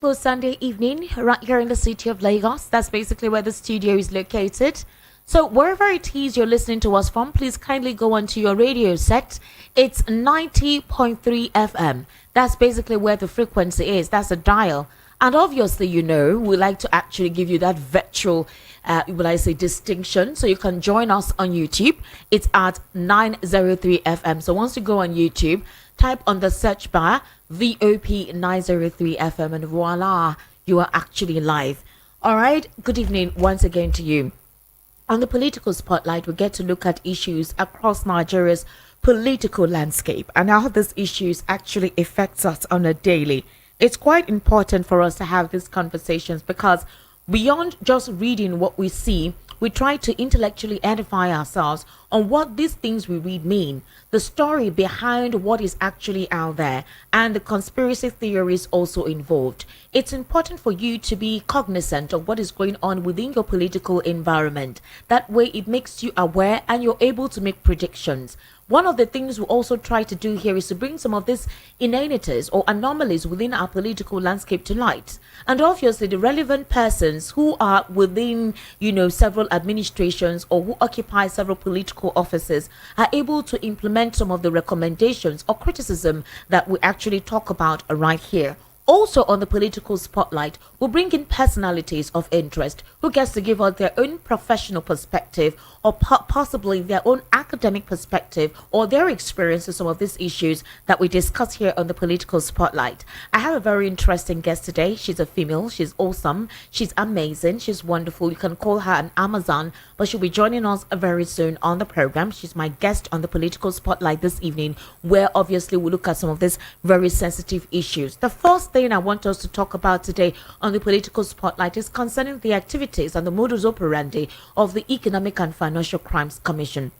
For Sunday evening, right here in the city of Lagos. That's basically where the studio is located. So wherever it is you're listening to us from, please kindly go onto your radio set. It's 90.3 FM. That's basically where the frequency is. That's a dial. And obviously, we like to actually give you that virtual, distinction. So you can join us on YouTube. It's at 903 FM. So once you go on YouTube, type on the search bar VOP 903 FM and voila, you are actually live. All right. Good evening once again to you. On the political spotlight, we get to look at issues across Nigeria's political landscape and how these issues actually affects us on a daily. It's quite important for us to have these conversations because beyond just reading what we see, we try to intellectually edify ourselves on what these things we read mean, the story behind what is actually out there, and the conspiracy theories also involved. It's important for you to be cognizant of what is going on within your political environment. That way it makes you aware and you're able to make predictions. One of the things we also try to do here is to bring some of these inanities or anomalies within our political landscape to light. And obviously the relevant persons who are within, several administrations or who occupy several political offices are able to implement some of the recommendations or criticism that we actually talk about right here. Also on the political spotlight, we'll bring in personalities of interest who gets to give us their own professional perspective or possibly their own academic perspective or their experience with some of these issues that we discuss here on the political spotlight. I have a very interesting guest today. She's a female. She's awesome. She's amazing. She's wonderful. You can call her an Amazon, but she'll be joining us very soon on the program. She's my guest on the political spotlight this evening, where obviously we look at some of these very sensitive issues. The first thing I want us to talk about today on the political spotlight is concerning the activities and the modus operandi of the Economic and Financial Crimes Commission.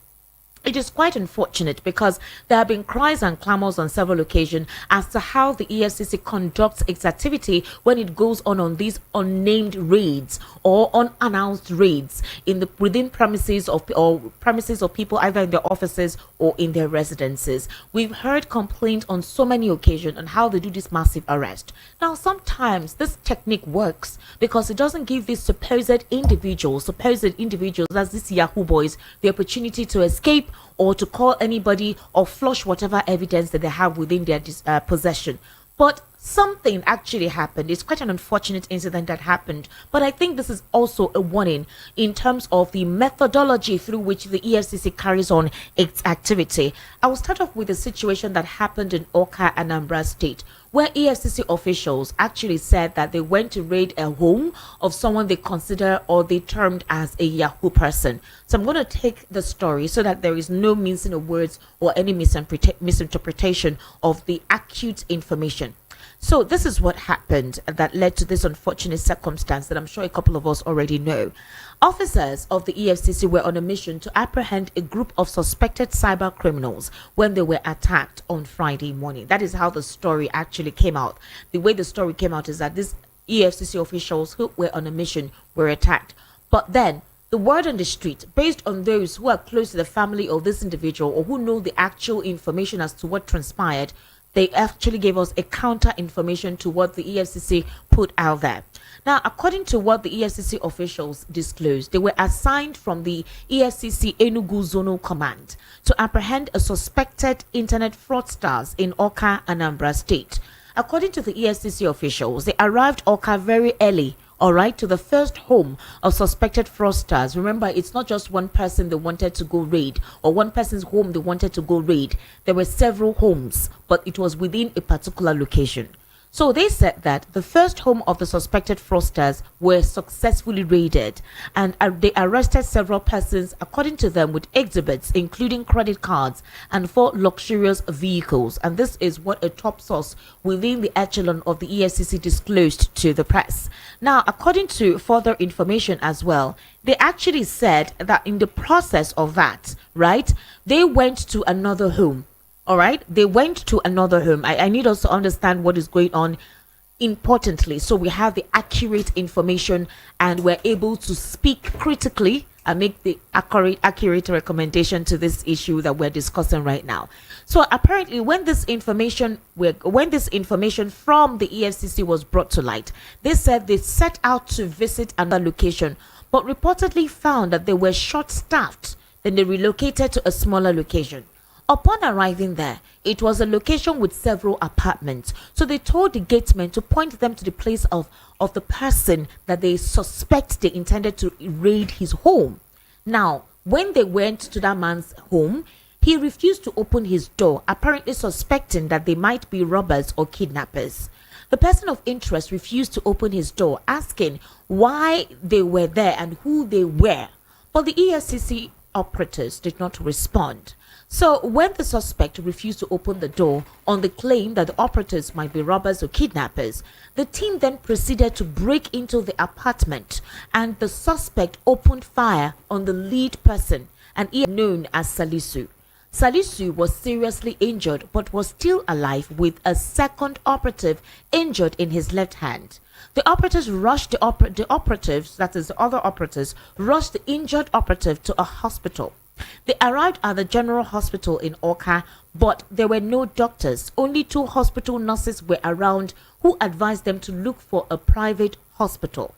It is quite unfortunate because there have been cries and clamors on several occasions as to how the EFCC conducts its activity when it goes on these unnamed raids or unannounced raids within premises of people either in their offices or in their residences. We've heard complaints on so many occasions on how they do this massive arrest. Now, sometimes this technique works because it doesn't give these supposed individuals, as these Yahoo boys, the opportunity to escape or to call anybody or flush whatever evidence that they have within their possession. But something actually happened. It's quite an unfortunate incident that happened, but I think this is also a warning in terms of the methodology through which the EFCC carries on its activity. I will start off with a situation that happened in Awka, Anambra State, where EFCC officials actually said that they went to raid a home of someone they consider or they termed as a Yahoo person. So I'm going to take the story so that there is no mincing of words or any misinterpretation of the acute information. So this is what happened that led to this unfortunate circumstance that I'm sure a couple of us already know. Officers of the EFCC were on a mission to apprehend a group of suspected cyber criminals when they were attacked on Friday morning. That is how the story actually came out. The way the story came out is that these EFCC officials who were on a mission were attacked. But then the word on the street, based on those who are close to the family of this individual or who know the actual information as to what transpired, they actually gave us a counter information to what the EFCC put out there. Now, according to what the EFCC officials disclosed, they were assigned from the EFCC Enugu Zonal Command to apprehend a suspected internet fraudsters in Awka, Anambra State. According to the EFCC officials, they arrived Awka very early, to the first home of suspected fraudsters. Remember, it's not just one person they wanted to go raid or one person's home they wanted to go raid. There were several homes, but it was within a particular location. So they said that the first home of the suspected fraudsters were successfully raided and they arrested several persons, according to them, with exhibits including credit cards and 4 luxurious vehicles. And this is what a top source within the echelon of the EFCC disclosed to the press. Now, according to further information as well, they actually said that in the process of that, they went to another home. They went to another home. I need us to understand what is going on importantly, so we have the accurate information and we're able to speak critically make the accurate recommendation to this issue that we're discussing right now. So apparently, when this information from the EFCC was brought to light, they said they set out to visit another location, but reportedly found that they were short-staffed. Then they relocated to a smaller location. Upon arriving there, it was a location with several apartments. So they told the gateman to point them to the place of the person that they suspect they intended to raid his home. Now, when they went to that man's home, he refused to open his door, apparently suspecting that they might be robbers or kidnappers. The person of interest refused to open his door, asking why they were there and who they were. But the EFCC operatives did not respond. So when the suspect refused to open the door on the claim that the operatives might be robbers or kidnappers, the team then proceeded to break into the apartment, and the suspect opened fire on the lead person, and he known as Salisu. Salisu was seriously injured but was still alive, with a second operative injured in his left hand. The operatives rushed the operatives, that is the other operatives, rushed the injured operative to a hospital. They arrived at the general hospital in Awka, but there were no doctors. Only 2 hospital nurses were around, who advised them to look for a private hospital.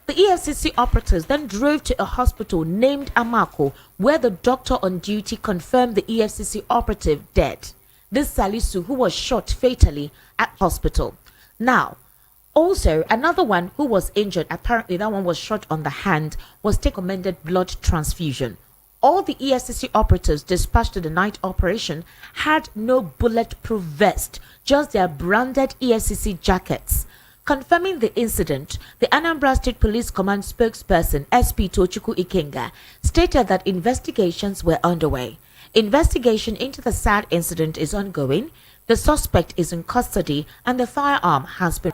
The EFCC operatives then drove to a hospital named Amako, where the doctor on duty confirmed the EFCC operative dead. This Salisu, who was shot fatally at hospital. Now, also, another one who was injured, apparently that one was shot on the hand, was recommended blood transfusion. All the EFCC operatives dispatched to the night operation had no bulletproof vest, just their branded EFCC jackets. Confirming the incident, the Anambra State Police Command spokesperson SP Tochukwu Ikenga stated that investigations were underway. Investigation into the sad incident is ongoing. The suspect is in custody, and the firearm has been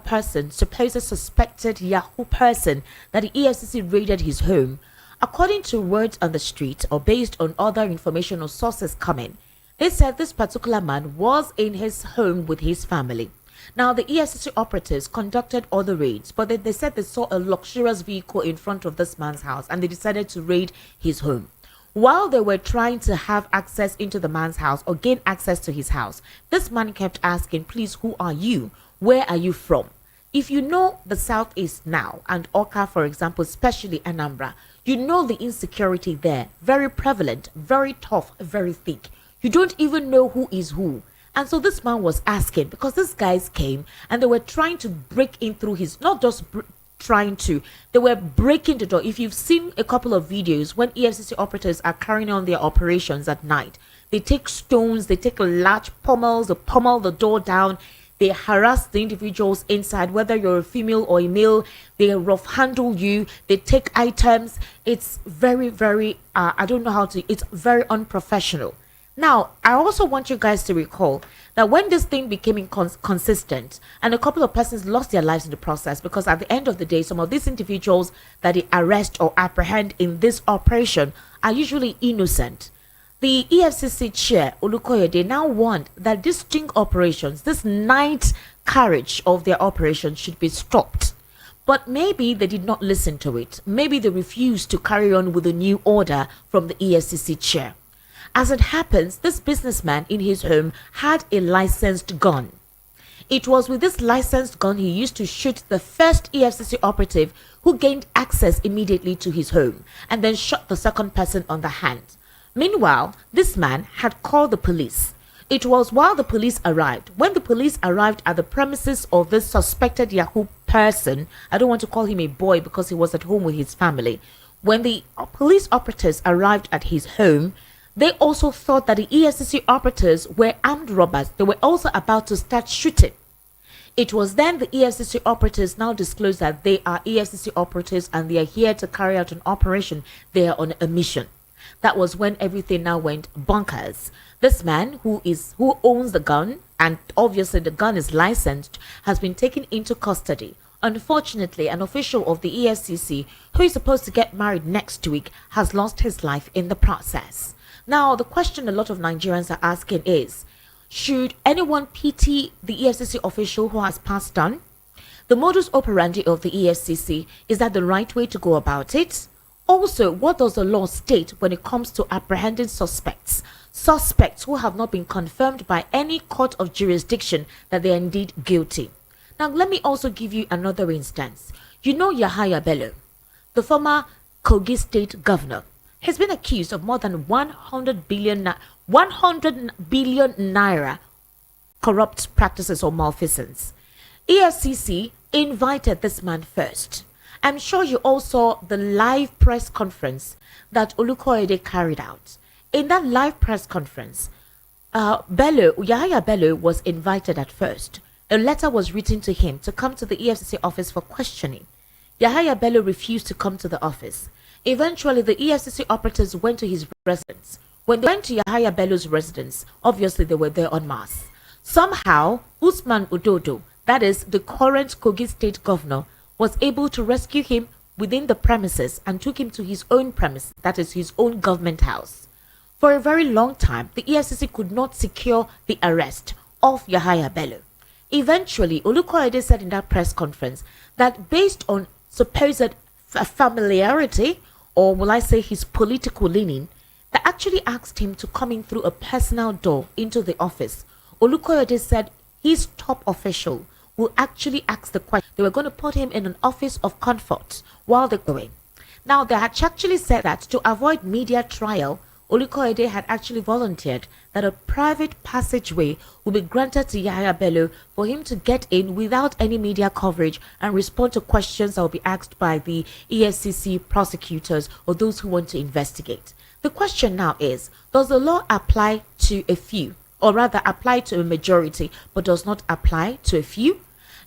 supposed suspected Yahoo person that the EFCC raided his home. According to words on the street, or based on other information or sources coming, they said this particular man was in his home with his family. Now, the EFCC operatives conducted other raids, but they said they saw a luxurious vehicle in front of this man's house, and they decided to raid his home. While they were trying to have access into the man's house or gain access to his house, this man kept asking, please, who are you? Where are you from? If you know the Southeast now, and Awka, for example, especially Anambra, you know the insecurity there, very prevalent, very tough, very thick. You don't even know who is who. And so this man was asking, because these guys came and they were trying to break in through his, not just they were breaking the door. If you've seen a couple of videos when EFCC operatives are carrying on their operations at night, they take stones, they take large pommels, they pommel the door down. They harass the individuals inside, whether you're a female or a male. They rough handle you. They take items. It's very, very, it's very unprofessional. Now, I also want you guys to recall that when this thing became inconsistent and a couple of persons lost their lives in the process, because at the end of the day, some of these individuals that they arrest or apprehend in this operation are usually innocent. The EFCC chair, Olukoyede, now want that these sting operations, this night carriage of their operations should be stopped. But maybe they did not listen to it. Maybe they refused to carry on with a new order from the EFCC chair. As it happens, this businessman in his home had a licensed gun. It was with this licensed gun he used to shoot the first EFCC operative, who gained access immediately to his home, and then shot the second person on the hand. Meanwhile, this man had called the police. It was while the police arrived. When the police arrived at the premises of this suspected Yahoo person, I don't want to call him a boy because he was at home with his family. When the police operatives arrived at his home, they also thought that the EFCC operatives were armed robbers. They were also about to start shooting. It was then the EFCC operatives now disclosed that they are EFCC operatives and they are here to carry out an operation. They are on a mission. That was when everything now went bonkers. This man who owns the gun, and obviously the gun is licensed, has been taken into custody. Unfortunately, an official of the EFCC, who is supposed to get married next week, has lost his life in the process. Now, the question a lot of Nigerians are asking is, should anyone pity the EFCC official who has passed on? The modus operandi of the EFCC, is that the right way to go about it? Also, what does the law state when it comes to apprehending suspects? Suspects who have not been confirmed by any court of jurisdiction that they are indeed guilty. Now, let me also give you another instance. You know Yahaya Bello, the former Kogi state governor. Has been accused of more than 100 billion naira corrupt practices or malfeasance. EFCC invited this man first. I'm sure you all saw the live press conference that Olukoyede carried out. In that live press conference, Yahaya Bello was invited at first. A letter was written to him to come to the EFCC office for questioning. Yahaya Bello refused to come to the office. Eventually, the EFCC operatives went to his residence. When they went to Yahaya Bello's residence, obviously they were there en masse. Somehow, Usman Udodo, that is the current Kogi state governor, was able to rescue him within the premises and took him to his own premise, that is his own government house. For a very long time, the EFCC could not secure the arrest of Yahaya Bello. Eventually, Olukoyede said in that press conference that based on supposed familiarity, or will I say his political leaning, they actually asked him to come in through a personal door into the office. Olukoyede said his top official will actually ask the question. They were going to put him in an office of comfort while they're going. Now, they had actually said that to avoid media trial, Olukoyede had actually volunteered that a private passageway would be granted to Yahaya Bello for him to get in without any media coverage and respond to questions that will be asked by the EFCC prosecutors or those who want to investigate. The question now is, does the law apply to a few, or rather apply to a majority, but does not apply to a few?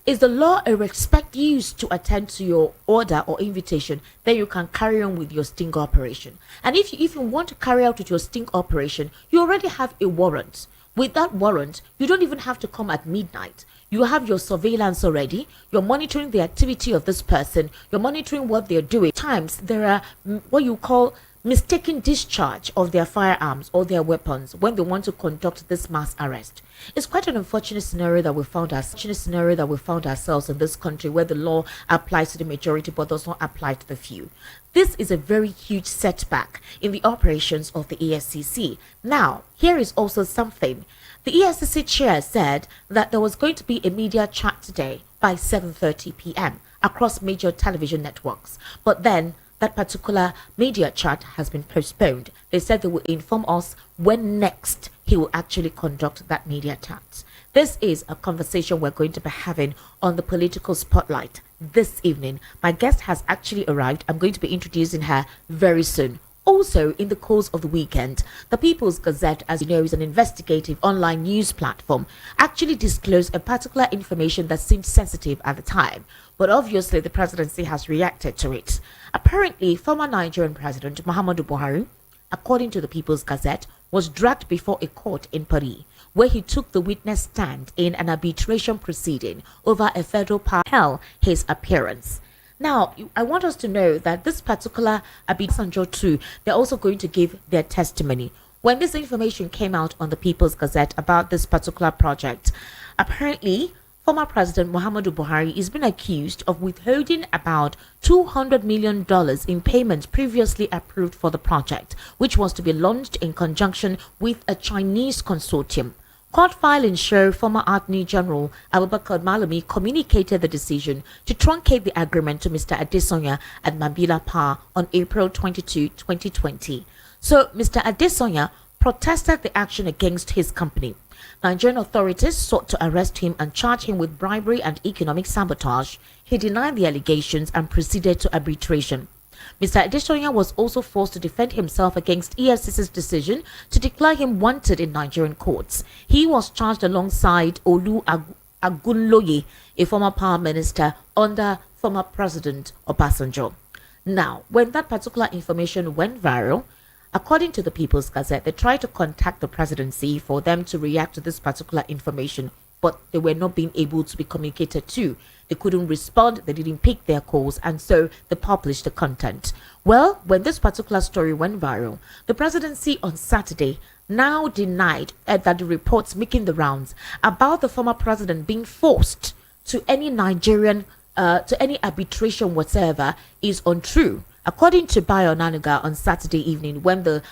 Is the law a respect used to attend to your order or invitation, then you can carry on with your sting operation? And if you want to carry out with your sting operation, you already have a warrant. With that warrant, you don't even have to come at midnight. You have your surveillance already. You're monitoring the activity of this person. You're monitoring what they're doing. Times there are what you call mistaken discharge of their firearms or their weapons when they want to conduct this mass arrest. It's quite an unfortunate scenario that we found ourselves in this country, where the law applies to the majority but does not apply to the few. This is a very huge setback in the operations of the EFCC. Now, here is also something. The EFCC chair said that there was going to be a media chat today by 7:30 p.m. across major television networks, but then that particular media chat has been postponed. They said they will inform us when next he will actually conduct that media chat. This is a conversation we're going to be having on the political spotlight this evening. My guest has actually arrived. I'm going to be introducing her very soon. Also, in the course of the weekend, the People's Gazette, as you know, is an investigative online news platform, actually disclosed a particular information that seemed sensitive at the time. But obviously, the presidency has reacted to it. Apparently, former Nigerian President Muhammadu Buhari, according to the People's Gazette, was dragged before a court in Paris, where he took the witness stand in an arbitration proceeding over a federal power held his appearance. Now, I want us to know that this particular arbitration too, they're also going to give their testimony. When this information came out on the People's Gazette about this particular project, apparently, former President Muhammadu Buhari is being accused of withholding about $200 million in payments previously approved for the project, which was to be launched in conjunction with a Chinese consortium. Court filings show former Attorney General Abubakar Malami communicated the decision to truncate the agreement to Mr. Adesanya at Mambila Power on April 22, 2020. So Mr. Adesanya protested the action against his company. Nigerian authorities sought to arrest him and charge him with bribery and economic sabotage. He denied the allegations and proceeded to arbitration. Mr. Adesanya was also forced to defend himself against EFCC's decision to declare him wanted in Nigerian courts. He was charged alongside Olu Agunloye, a former power minister under former President Obasanjo. Now, when that particular information went viral, according to the People's Gazette, they tried to contact the presidency for them to react to this particular information, but they were not being able to be communicated to. They couldn't respond, they didn't pick their calls, and so they published the content. Well, when this particular story went viral, the presidency on Saturday now denied that the reports making the rounds about the former president being forced to any Nigerian, to any arbitration whatsoever is untrue. According to Bayo Nanuga on Saturday evening, when the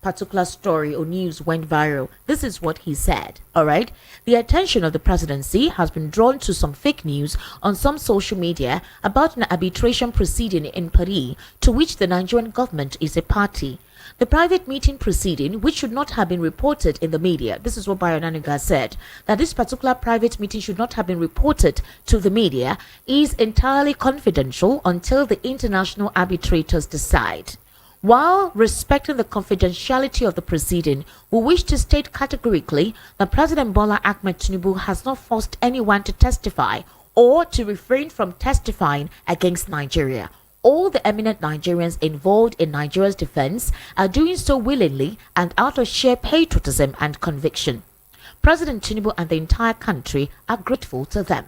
particular story or news went viral, this is what he said. All right, the attention of the presidency has been drawn to some fake news on some social media about an arbitration proceeding in Paris to which the Nigerian government is a party. The private meeting proceeding, which should not have been reported in the media, this is what Bayo Nanuga said, that this particular private meeting should not have been reported to the media, is entirely confidential until the international arbitrators decide. While respecting the confidentiality of the proceeding, we wish to state categorically that President Bola Ahmed Tinubu has not forced anyone to testify or to refrain from testifying against Nigeria. All the eminent Nigerians involved in Nigeria's defense are doing so willingly and out of sheer patriotism and conviction. President Tinubu and the entire country are grateful to them.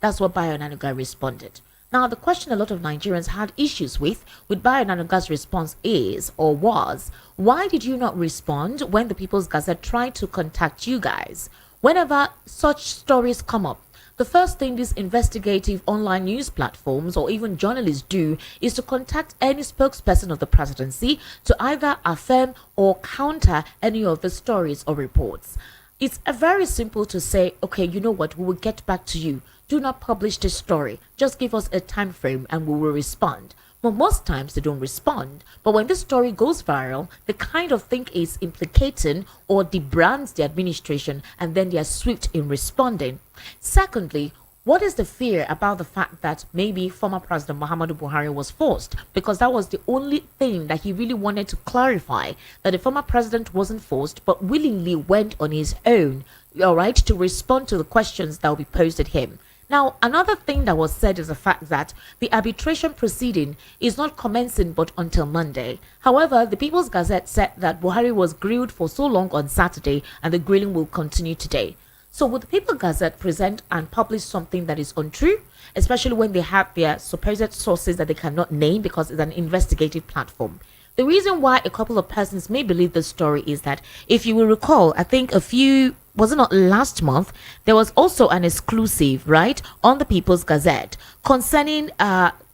That's what Bayo Nanuga responded. Now, the question a lot of Nigerians had issues with Bayo Nanuga's response is, or was, why did you not respond when the People's Gazette tried to contact you guys? Whenever such stories come up, the first thing these investigative online news platforms or even journalists do is to contact any spokesperson of the presidency to either affirm or counter any of the stories or reports. It's very simple to say, okay, you know what, we will get back to you. Do not publish this story. Just give us a time frame and we will respond. But most times they don't respond. But when this story goes viral, the kind of thing is implicating or debrands the administration, and then they are swift in responding. Secondly, what is the fear about the fact that maybe former President Muhammadu Buhari was forced? Because that was the only thing that he really wanted to clarify, that the former president wasn't forced but willingly went on his own, all right, to respond to the questions that will be posed at him. Now, another thing that was said is the fact that the arbitration proceeding is not commencing but until Monday. However, the People's Gazette said that Buhari was grilled for so long on Saturday and the grilling will continue today. So would the People's Gazette present and publish something that is untrue, especially when they have their supposed sources that they cannot name because it's an investigative platform? The reason why a couple of persons may believe this story is that, if you will recall, I think was it not last month, there was also an exclusive, right, on the People's Gazette concerning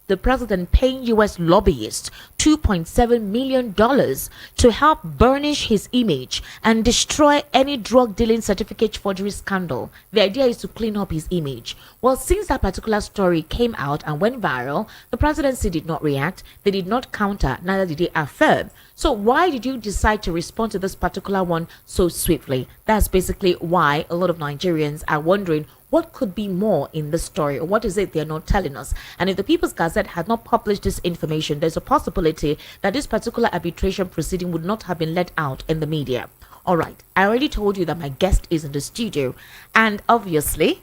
the president paying U.S. lobbyists $2.7 million to help burnish his image and destroy any drug dealing certificate forgery scandal. The idea is to clean up his image. Well, since that particular story came out and went viral, the presidency did not react, they did not counter, neither did they affirm. So why did you decide to respond to this particular one so swiftly? That's basically why a lot of Nigerians are wondering what could be more in this story, or what is it they're not telling us. And if the People's Gazette had not published this information, there's a possibility that this particular arbitration proceeding would not have been let out in the media. All right, I already told you that my guest is in the studio, and obviously,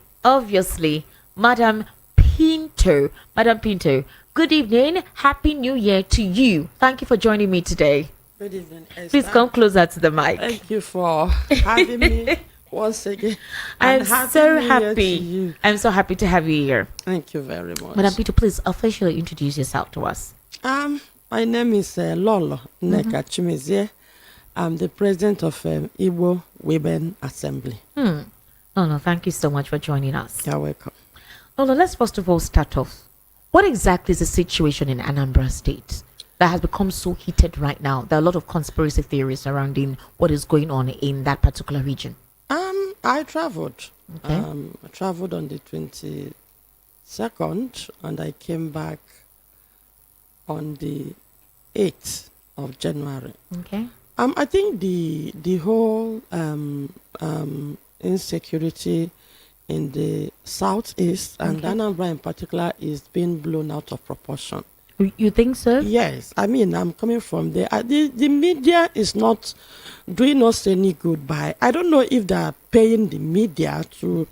Madam Pinto, good evening, Happy New Year to you. Thank you for joining me today. Good evening, Esther. Please come closer to the mic. Thank you for having me once again. I'm so happy. I'm so happy to have you here. Thank you very much. Madam Pinto, please officially introduce yourself to us. My name is Lolo Nneka Chimezie. I'm the president of Igbo Women Assembly. No, thank you so much for joining us. You're welcome. Lolo, let's first of all start off. What exactly is the situation in Anambra State that has become so heated right now? There are a lot of conspiracy theories surrounding what is going on in that particular region. I traveled. Okay. I traveled on the 22nd and I came back on the 8th of January. Okay. I think the whole insecurity in the southeast and Anambra in particular is being blown out of proportion. You think so? Yes. I mean, I'm coming from there. The media is not doing us any good by, I don't know if they're paying the media to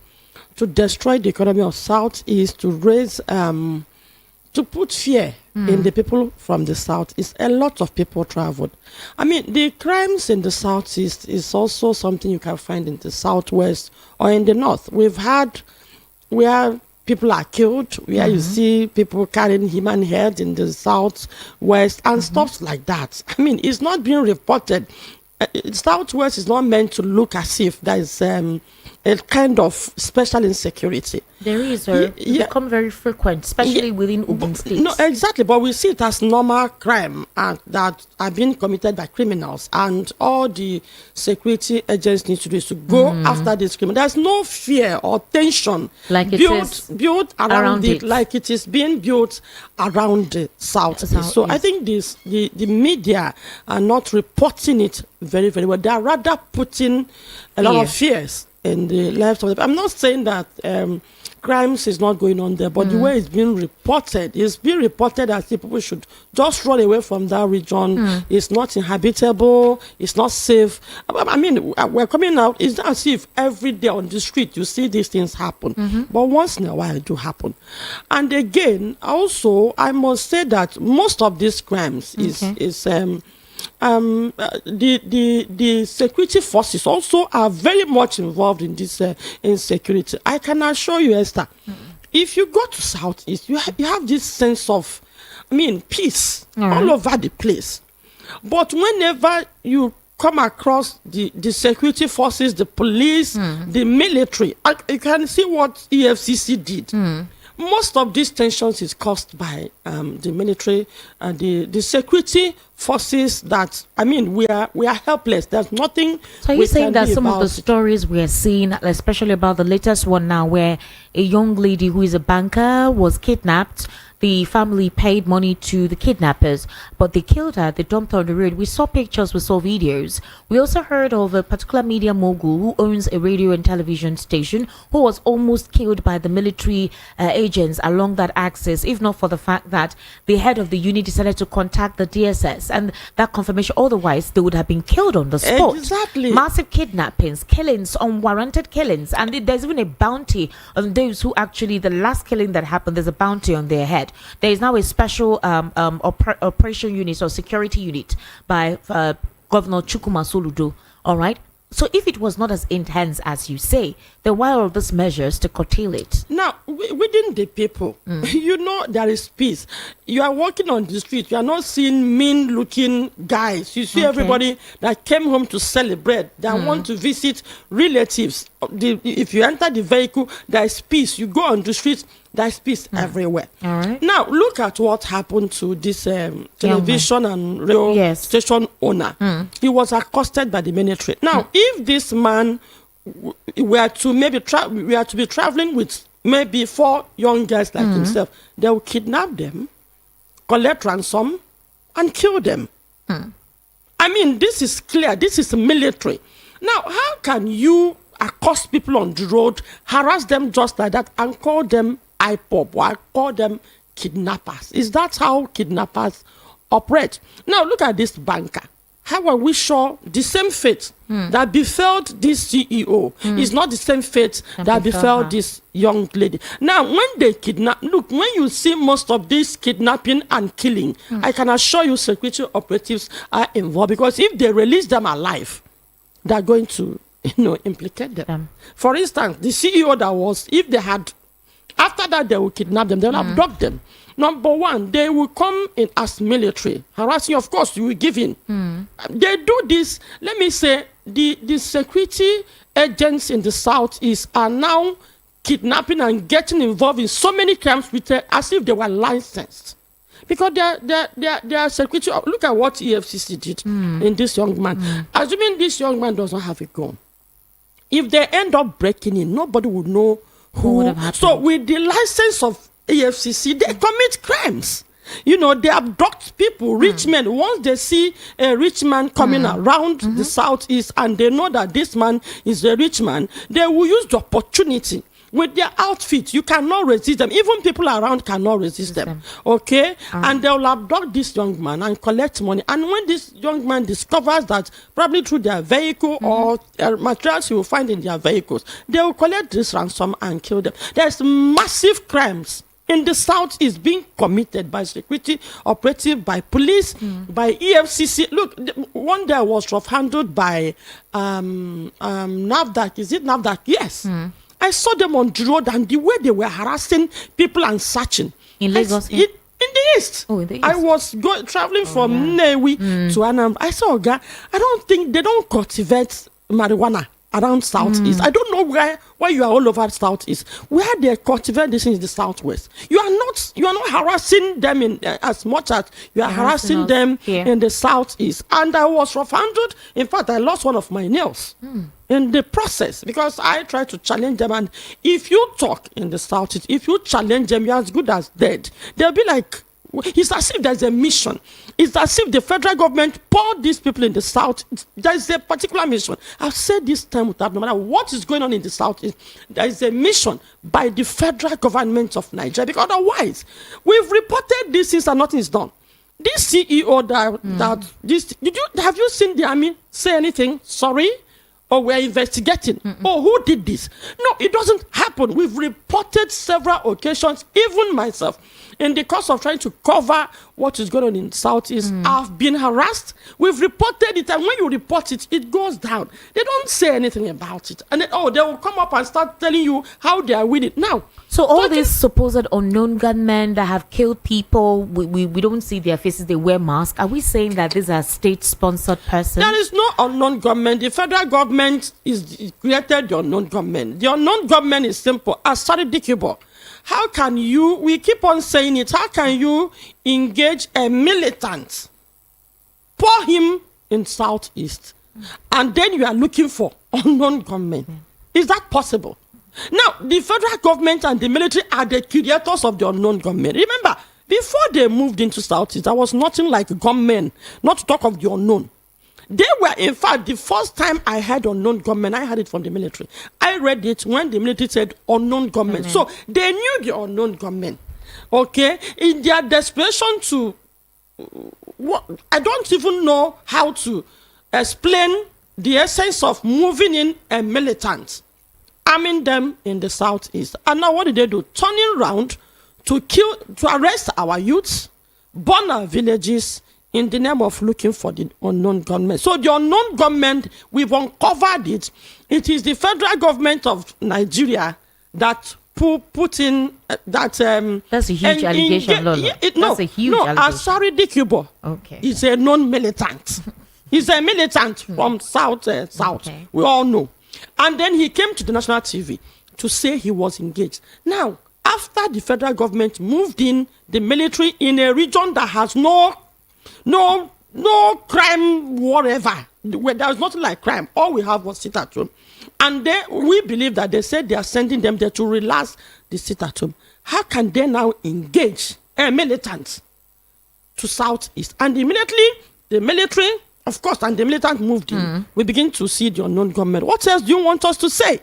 destroy the economy of southeast, to raise, to put fear in the people from the southeast. A lot of people traveled. I mean, the crimes in the southeast is also something you can find in the southwest or in the north. We've had where people are killed, where you see people carrying human heads in the southwest and stuff like that. I mean, it's not being reported. Southwest is not meant to look as if there is a a kind of special insecurity. There is, sir. It become very frequent, especially within Ogun State. No, exactly. But we see it as normal crime that are being committed by criminals, and all the security agents need to do is to go after this criminal. There's no fear or tension like built around it, like it is being built around the South. So I think the media are not reporting it very, very well. They are rather putting a lot of fears in the lives of the people. I'm not saying that crimes is not going on there, but the way it's being reported as if people should just run away from that region. It's not inhabitable, it's not safe. I mean, we're coming out, it's not as if every day on the street you see these things happen, but once in a while it do happen. And again, also, I must say that most of these crimes is the security forces also are very much involved in this insecurity. I can assure you, Esther, if you go to Southeast, you have this sense of, peace all over the place. But whenever you come across the security forces, the police, the military, you can see what EFCC did. Most of these tensions is caused by the military and the security forces. That we are helpless. There's nothing. So you're saying that some of the stories we are seeing, especially about the latest one now, where a young lady who is a banker was kidnapped. The family paid money to the kidnappers, but they killed her. They dumped her on the road. We saw pictures, we saw videos. We also heard of a particular media mogul who owns a radio and television station who was almost killed by the military agents along that axis, if not for the fact that the head of the unit decided to contact the DSS, and that confirmation, otherwise they would have been killed on the spot. Exactly. Massive kidnappings, killings, unwarranted killings, and there's even a bounty on those who actually, the last killing that happened, there's a bounty on their head. There is now a special operation unit or security unit by Governor Chukwuma Soludo. All right. So if it was not as intense as you say, then why are these measures to curtail it? Now, within the people, there is peace. You are walking on the street, you are not seeing mean-looking guys. You see everybody that came home to celebrate, that want to visit relatives. If you enter the vehicle, there is peace. You go on the street, there is peace everywhere. All right. Now, look at what happened to this television and radio station owner. He was accosted by the military. Now, if this man were to be traveling with maybe 4 young guys like himself, they will kidnap them, collect ransom, and kill them. This is clear. This is military. Now, how can you accost people on the road, harass them just like that, and call them IPOB or call them kidnappers? Is that how kidnappers operate? Now, look at this banker. How are we sure the same fate that befell this CEO is not the same fate that befell this young lady? Now, when they kidnap, look, when you see most of this kidnapping and killing, I can assure you security operatives are involved, because if they release them alive, they're going to implicate them. For instance, the CEO that was, if they had, after that they will kidnap them, they will abduct them. Number one, they will come in as military harassing. Of course, you will give in. They do this. Let me say, the security agents in the Southeast are now kidnapping and getting involved in so many crimes with as if they were licensed, because they are security. Look at what EFCC did in this young man. Assuming this young man does not have a gun, if they end up breaking in, nobody would know who. So with the license of EFCC, they commit crimes. They abduct people, rich men. Once they see a rich man coming around the Southeast and they know that this man is a rich man, they will use the opportunity. With their outfit, you cannot resist them. Even people around cannot resist them. Okay? And they will abduct this young man and collect money. And when this young man discovers that, probably through their vehicle or materials he will find in their vehicles, they will collect this ransom and kill them. There's massive crimes in the South is being committed by security operative, by police, by EFCC. Look, one day was rough-handled by NAVDAC. Is it NAVDAC? Yes. I saw them on the road, and the way they were harassing people and searching. In Lagos? In the East. Oh, in the East. I was traveling from Nnewi to Nnamdi. I saw a guy. I don't think they don't cultivate marijuana around Southeast. I don't know why you are all over Southeast. Where they cultivate this in the Southwest. You are not harassing them in as much as you are harassing them in the Southeast. And I was rough-handled. In fact, I lost one of my nails in the process because I tried to challenge them. And if you talk in the Southeast, if you challenge them, you're as good as dead. They'll be like, it's as if there's a mission. It's as if the federal government poured these people in the South. There is a particular mission. I've said this time without no matter what is going on in the South, there is a mission by the federal government of Nigeria. Because otherwise, we've reported this since and nothing is done. This CEO have you seen the army say anything? Sorry? Or we're investigating. Oh, who did this? No, it doesn't happen. We've reported several occasions, even myself, in the course of trying to cover what is going on in Southeast. I've been harassed. We've reported it, and when you report it, it goes down. They don't say anything about it. And then, they will come up and start telling you how they are winning. Now, so all these supposed unknown gunmen that have killed people, we don't see their faces, they wear masks. Are we saying that these are state-sponsored persons? There is no unknown government. The federal government is created the unknown government. The unknown government is simple. Asari Dikibo. How can you, we keep on saying it, how can you engage a militant, pour him in Southeast, and then you are looking for unknown government? Is that possible? Now, the federal government and the military are the creators of the unknown government. Remember, before they moved into Southeast, there was nothing like gunmen, not to talk of the unknown. They were, in fact, the first time I heard unknown gunmen, I heard it from the military. I read it when the military said unknown gunmen. So they knew the unknown gunmen. Okay? In their desperation to, I don't even know how to explain the essence of moving in a militant, arming them in the Southeast. And now what did they do? Turning around to arrest our youths, burn our villages, in the name of looking for the unknown government. So the unknown government, we've uncovered it. It is the federal government of Nigeria that put in that. That's a huge allegation, Lolo. That's a huge allegation. Asari Dikibo. Okay. He's a non-militant. He's a militant from South. Okay. We all know. And then he came to the national TV to say he was engaged. Now, after the federal government moved in the military in a region that has no crime, whatever. There's nothing like crime. All we have was sit at home. And we believe that they said they are sending them there to relax the sit at home. How can they now engage a militant to Southeast? And immediately, the military, of course, and the militant moved in. We begin to see the unknown government. What else do you want us to say?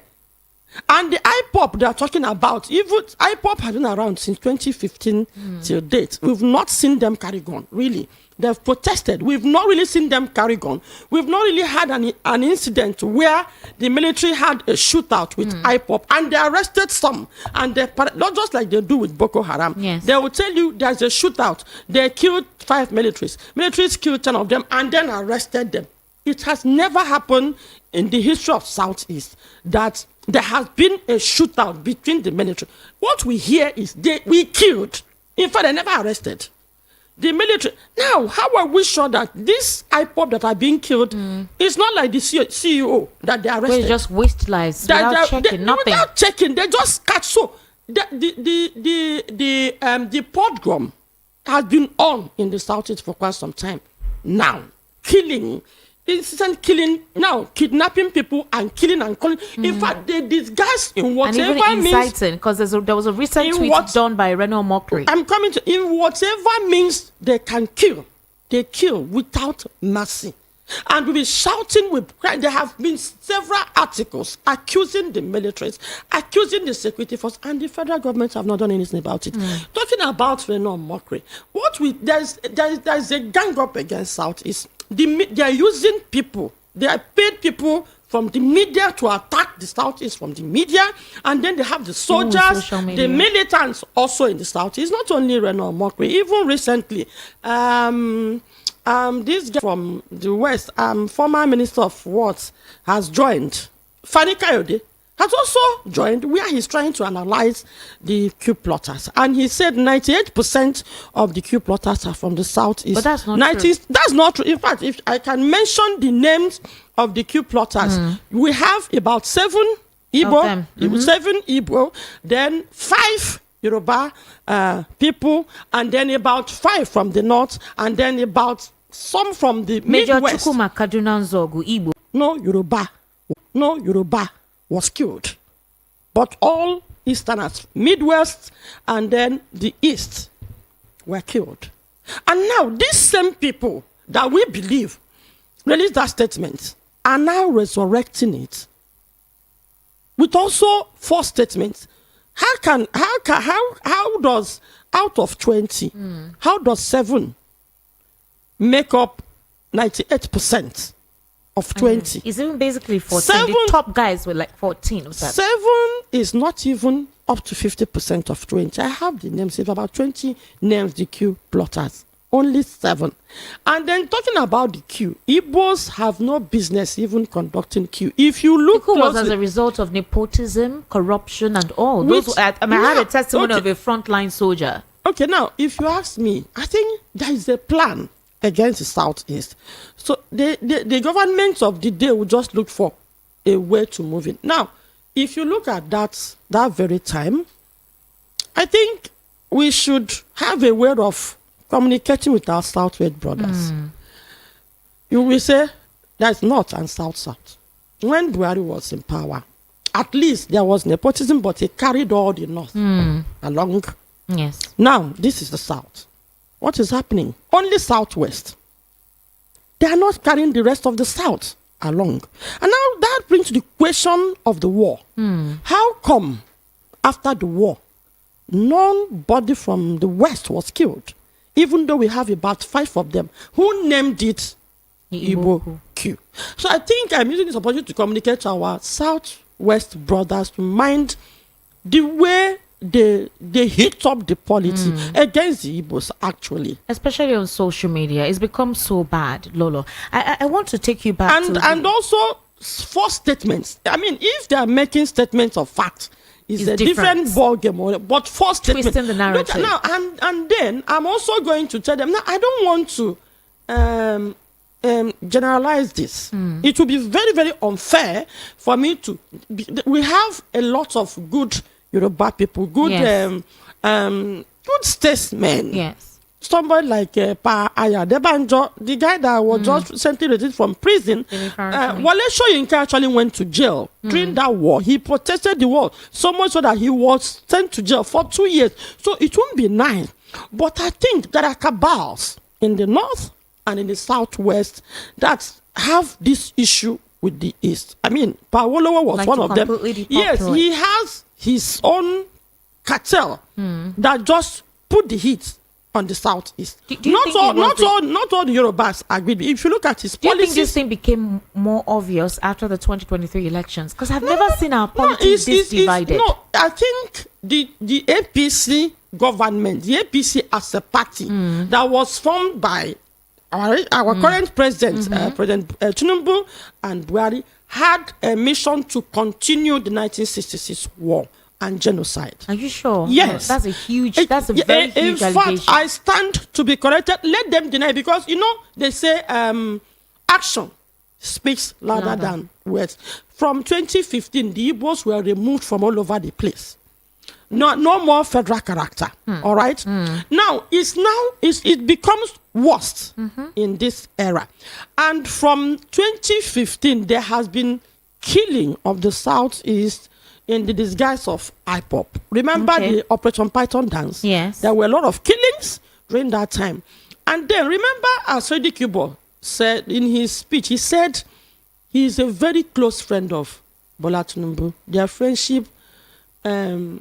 And the IPOB they are talking about, even IPOB has been around since 2015 till date. We've not seen them carry gun, really. They've protested. We've not really seen them carry gun. We've not really had an incident where the military had a shootout with IPOB and they arrested some. And they, not just like they do with Boko Haram. Yes. They will tell you there's a shootout. They killed 5 militaries. Militaries killed 10 of them and then arrested them. It has never happened in the history of Southeast that there has been a shootout between the military. What we hear is we killed. In fact, they never arrested the military. Now, how are we sure that this IPOB that are being killed is not like the CEO that they arrested? They just waste lives without checking, nothing. Without checking, they just catch. So the pogrom has been on in the Southeast for quite some time now. Instant killing, now kidnapping people and killing and calling. In fact, they disguise in whatever and even means. Inciting, because there was a recent tweet done by Reno Mokri. I'm coming to in whatever means they can kill. They kill without mercy. And we'll be shouting with crying. There have been several articles accusing the militaries, accusing the security force, and the federal government have not done anything about it. Talking about Reno Mokri, there's a gang up against Southeast. They are using people. They are paid people from the media to attack the Southeast from the media, and then they have the soldiers, the militants also in the Southeast. Not only Reno Mokri, even recently, this guy from the West, former Minister of Works, has joined. Fani Kayode has also joined, where he's trying to analyze the coup plotters. And he said 98% of the coup plotters are from the southeast. But that's not true. That's not true. In fact, if I can mention the names of the coup plotters, we have about 7 Igbo, 7 Igbo, then 5 Yoruba people, and then about 5 from the north, and then about some from the Major Midwest. Chukuma Kaduna Nzogu, Igbo. No Yoruba was killed. But all Easterners, Midwest, and then the East were killed. And now these same people that we believe released that statement are now resurrecting it with also 4 statements. How does out of 20, how does 7 make up 98% of 20? It's even basically 14. 7, the top guys were like 14 or something. 7 is not even up to 50% of 20. I have the names. It's about 20 names, the coup plotters. Only 7. And then talking about the coup, Igbos have no business even conducting coup. If you look The coup was closely, as a result of nepotism, corruption, and all. Those, I had a testimony of a frontline soldier. Okay, now, if you ask me, I think there is a plan against the Southeast. So the government of the day will just look for a way to move it. Now, if you look at that very time, I think we should have a way of communicating with our Southwest brothers. You will say there's North and South. When Buhari was in power, at least there was nepotism, but he carried all the North along. Yes. Now, this is the South. What is happening? Only Southwest. They are not carrying the rest of the South along. And now that brings the question of the war. How come after the war, nobody from the West was killed? Even though we have about 5 of them. Who named it Igbo coup? So I think I'm using this opportunity to communicate to our Southwest brothers to mind the way they hit up the politics against the Igbos, actually. Especially on social media. It's become so bad, Lolo. I want to take you back and also 4 statements. I mean, if they are making statements of fact, it's a different ballgame. But 4 statements. Twisting the narrative. Look, now, and then I'm also going to tell them, now, I don't want to generalize this. It will be very, very unfair for me to... We have a lot of good Yoruba people, good good statesmen. Yes. Somebody like Pa Ayadebanjo, the guy that was just recently released from prison. Wale Soyinka actually went to jail during that war. He protested the war so much so that he was sent to jail for 2 years. So it won't be nice. But I think there are cabals in the north and in the southwest that have this issue with the east. I mean, Pawolowo was like one of them. Yes, he has his own cartel that just put the heat on the southeast. Not all the Yorubas agreed. If you look at his policies, do you think this thing became more obvious after the 2023 elections? Because I've never seen our politics this divided. No, I think the APC government, the APC as a party that was formed by our current president, President Tinubu and Buhari, had a mission to continue the 1966 war and genocide. Are you sure? Yes. No, that's a very huge allegation. In fact, I stand to be corrected. Let them deny, because, they say action speaks louder than words. From 2015, the Igbos were removed from all over the place. No more federal character. All right? Now, it becomes worst in this era. And from 2015, there has been killing of the Southeast in the disguise of IPOB. Remember the Operation Python dance? Yes. There were a lot of killings during that time. And then remember, as Freddy Kubo said in his speech, he said he is a very close friend of Bola Tinubu. Their friendship they've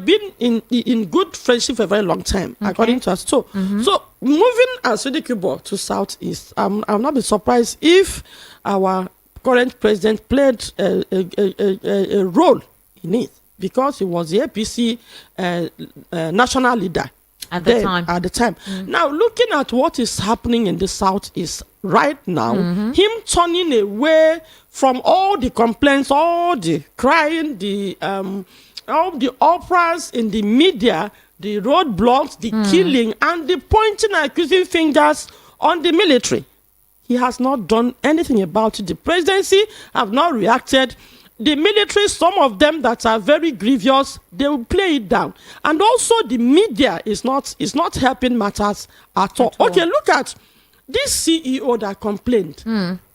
been in good friendship for a very long time, according to us. So moving as Freddy Kubo to Southeast, I'll not be surprised if our current president played a role in it, because he was the APC national leader at the time. At the time. Now, looking at what is happening in the Southeast right now, him turning away from all the complaints, all the crying, all the operas in the media, the roadblocks, the killing, and the pointing and accusing fingers on the military. He has not done anything about it. The presidency have not reacted. The military, some of them that are very grievous, they will play it down. And also the media is not helping matters at all. Okay, look at this CEO that complained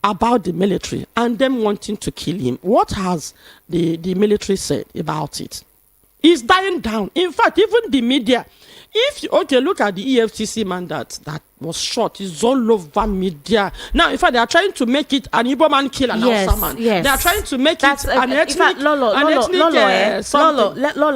about the military and them wanting to kill him. What has the military said about it? It's dying down. In fact, even the media, look at the EFCC man that was shot. It's all over media. Now, in fact, they are trying to make it an Igbo man kill an Hausa man. Yes. They are trying to make it an ethnic. Lolo,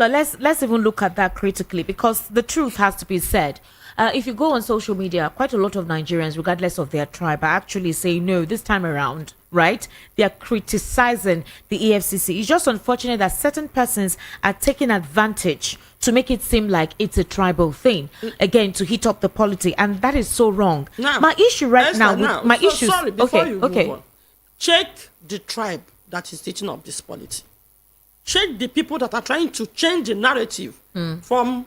let's even look at that critically, because the truth has to be said. If you go on social media, quite a lot of Nigerians, regardless of their tribe, are actually saying, no, this time around, right? They are criticizing the EFCC. It's just unfortunate that certain persons are taking advantage to make it seem like it's a tribal thing, again, to heat up the polity, and that is so wrong. Now, my issue right now, my issue. Sorry, before you okay. move on, check the tribe that is heating up this polity. Check the people that are trying to change the narrative from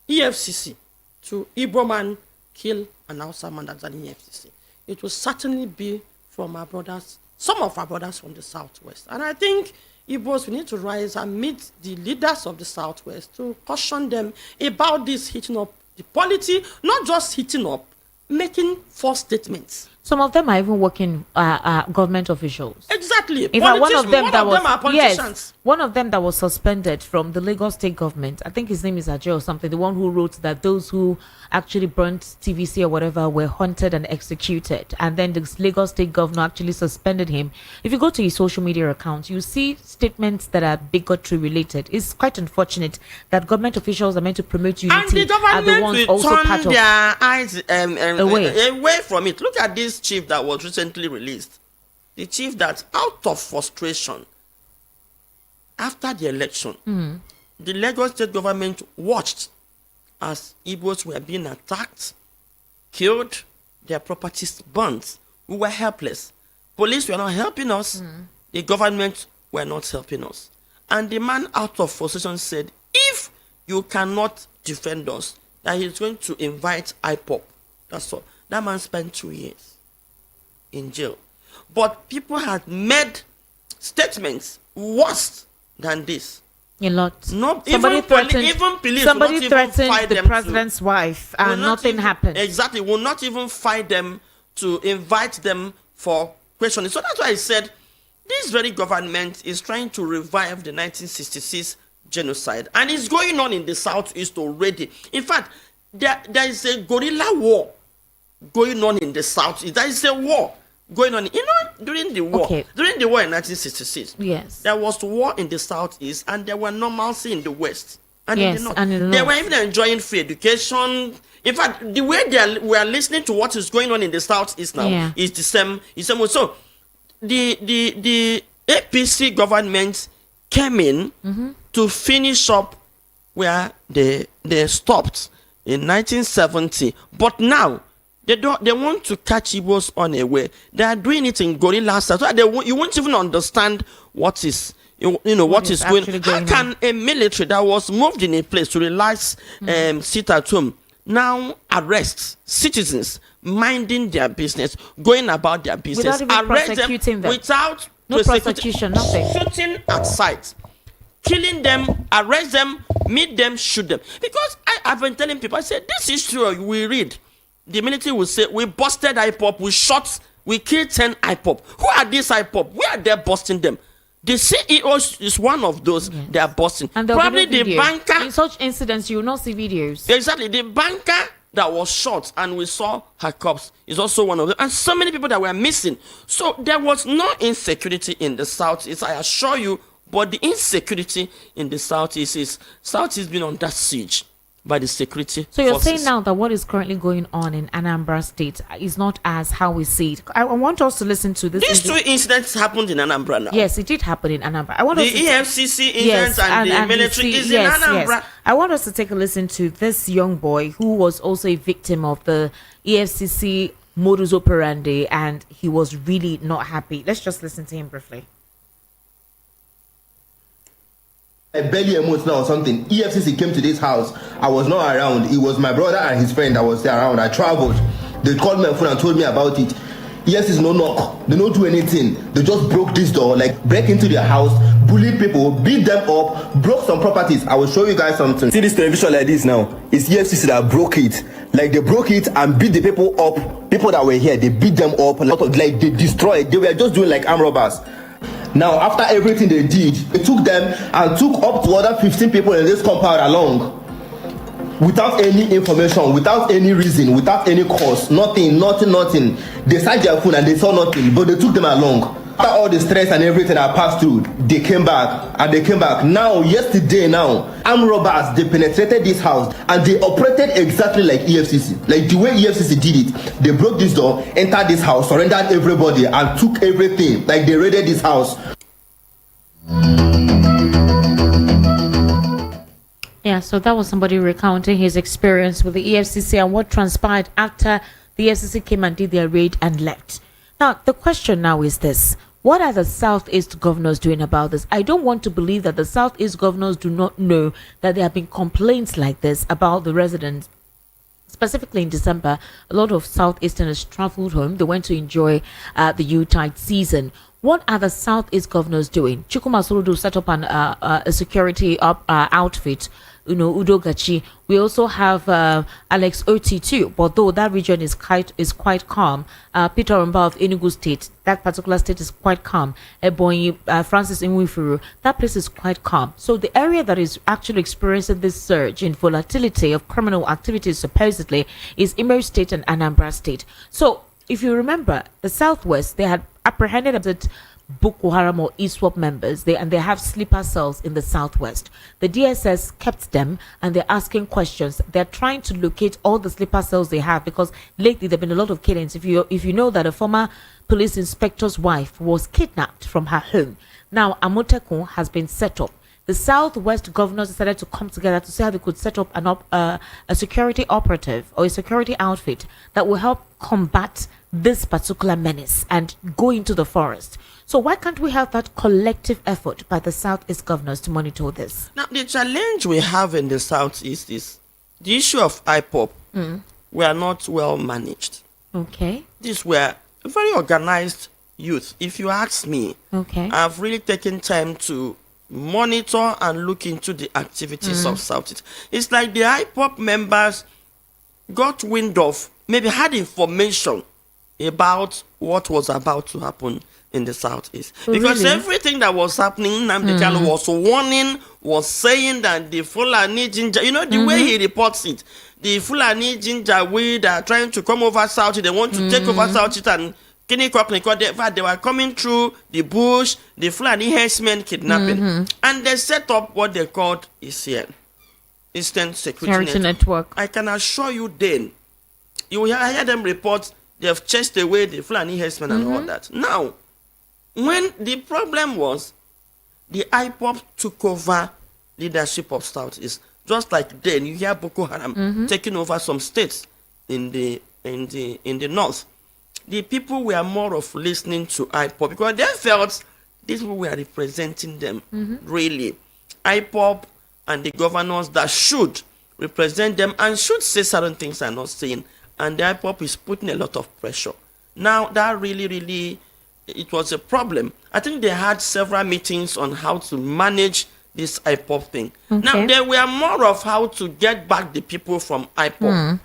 EFCC to Igbo man kill an Hausa man that's an EFCC. It will certainly be from our brothers, some of our brothers from the Southwest. And I think Igbos, we need to rise and meet the leaders of the Southwest to caution them about this heating up the polity, not just heating up, making false statements. Some of them are even working government officials. Exactly. In fact, one of them are politicians. Yes, one of them that was suspended from the Lagos state government, I think his name is Ajay or something, the one who wrote that those who actually burnt TVC or whatever were hunted and executed. And then the Lagos state governor actually suspended him. If you go to his social media account, you see statements that are bigotry related. It's quite unfortunate that government officials are meant to promote unity, and the government are the ones also turn part of their eyes away from it. Look at this chief that was recently released. The chief that, out of frustration, after the election, the Lagos state government watched as Igbos were being attacked, killed, their properties burnt. We were helpless. Police were not helping us. The government were not helping us. And the man, out of frustration, said, if you cannot defend us, that he's going to invite IPOB. That's all. That man spent 2 years in jail. But people had made statements worse than this. A lot. No, somebody threatened, even police somebody will not threatened even fight the them president's wife, and nothing happened. Exactly. Will not even fight them to invite them for questioning. So that's why I said this very government is trying to revive the 1966 genocide. And it's going on in the Southeast already. In fact, there is a guerrilla war going on in the Southeast. There is a war going on. You know, during the war in 1966, yes, there was war in the Southeast, and there were normalcy in the West. And yes, in the North, and in the they North, were even enjoying free education. In fact, the way we are listening to what is going on in the Southeast now is the same. So the APC government came in to finish up where they stopped in 1970, but now they want to catch Igbos on a way. They are doing it in guerrilla style. So you won't even understand what is what is going on. How can a military that was moved in a place to relax, sit at home, now arrest citizens minding their business, going about their business, without prosecuting them, without no prosecution, nothing, shooting at sight, killing them, arrest them, meet them, shoot them? Because I've been telling people, I said, this is true. We read. The military will say, we busted IPOB, we shot, we killed 10 IPOB. Who are these IPOB? Where are they busting them? The CEO is one of those they are busting. And probably the banker. In such incidents, you will not see videos. Exactly. The banker that was shot and we saw her corpse is also one of them. And so many people that were missing. So there was no insecurity in the Southeast, I assure you. But the insecurity in the Southeast is been under siege. by the security So you're forces. saying now that what is currently going on in Anambra State is not as how we see it. I want us to listen to this. These two incidents happened in Anambra now. Yes, it did happen in Anambra. I want The us to EFCC incident and the military is in Anambra. Yes. I want us to take a listen to this young boy who was also a victim of the EFCC modus operandi, and he was really not happy. Let's just listen to him briefly. I barely emotional or something. EFCC came to this house. I was not around. It was my brother and his friend that was there around. I traveled. They called me on phone and told me about it. EFCC no knock. They don't do anything. They just broke this door, like break into their house, bullied people, beat them up, broke some properties. I will show you guys something. See this television like this now? It's EFCC that broke it. Like they broke it and beat the people up. People that were here, they beat them up. Like they destroyed. They were just doing like armed robbers. Now, after everything they did, they took them and took up to other 15 people in this compound along. Without any information, without any reason, without any cause, nothing. They searched their phone and they saw nothing, but they took them along. After all the stress and everything I passed through, they came back. Now, yesterday armed robbers, they penetrated this house and they operated exactly like EFCC. Like the way EFCC did it. They broke this door, entered this house, surrendered everybody and took everything. Like they raided this house. Yeah, so that was somebody recounting his experience with the EFCC and what transpired after the EFCC came and did their raid and left. Now, the question now is this. What are the Southeast governors doing about this? I don't want to believe that the Southeast governors do not know that there have been complaints like this about the residents. Specifically in December, a lot of Southeasterners traveled home. They went to enjoy the Yuletide season. What are the Southeast governors doing? Chukwuma Soludo set up a security outfit. Udo Gachi. We also have Alex Oti too, but though that region is quite calm. Peter Rumba of Enugu State, that particular state is quite calm. Ebonyi, Francis Nwifuru, that place is quite calm. So the area that is actually experiencing this surge in volatility of criminal activities supposedly is Imo State and Anambra State. So if you remember, the Southwest, they had apprehended that Boko Haram or ISWAP members, they have sleeper cells in the Southwest. The DSS kept them and they're asking questions. They're trying to locate all the sleeper cells they have because lately there have been a lot of killings. If you know that a former police inspector's wife was kidnapped from her home, now Amotekun has been set up. The Southwest governors decided to come together to see how they could set up a security operative or a security outfit that will help combat this particular menace and go into the forest. So why can't we have that collective effort by the Southeast governors to monitor this? Now, the challenge we have in the Southeast is the issue of IPOB. We are not well managed. Okay. These were very organized youth. If you ask me, Okay. I've really taken time to monitor and look into the activities of Southeast. It's like the IPOB members got wind of, maybe had information about what was about to happen in the Southeast. Because really? everything that was happening, Nnamdi Kanu was warning, was saying that the Fulani Ginger, the way he reports it, the Fulani Ginger, we that are trying to come over South, they want to take over South and they were coming through the bush, the Fulani herdsmen kidnapping. And they set up what they called ISEN, Instant Security Network. I can assure you then, you will hear them report they have chased away the Fulani herdsmen and all that. Now, when the problem was, the IPOB took over leadership of Southeast, just like then you hear Boko Haram taking over some states in the north. The people were more of listening to IPOB because they felt these people were representing them. Really, IPOB and the governors that should represent them and should say certain things are not saying, and the IPOB is putting a lot of pressure. Now that really it was a problem. I think they had several meetings on how to manage this IPOB thing. Okay. Now, they were more of how to get back the people from IPOB,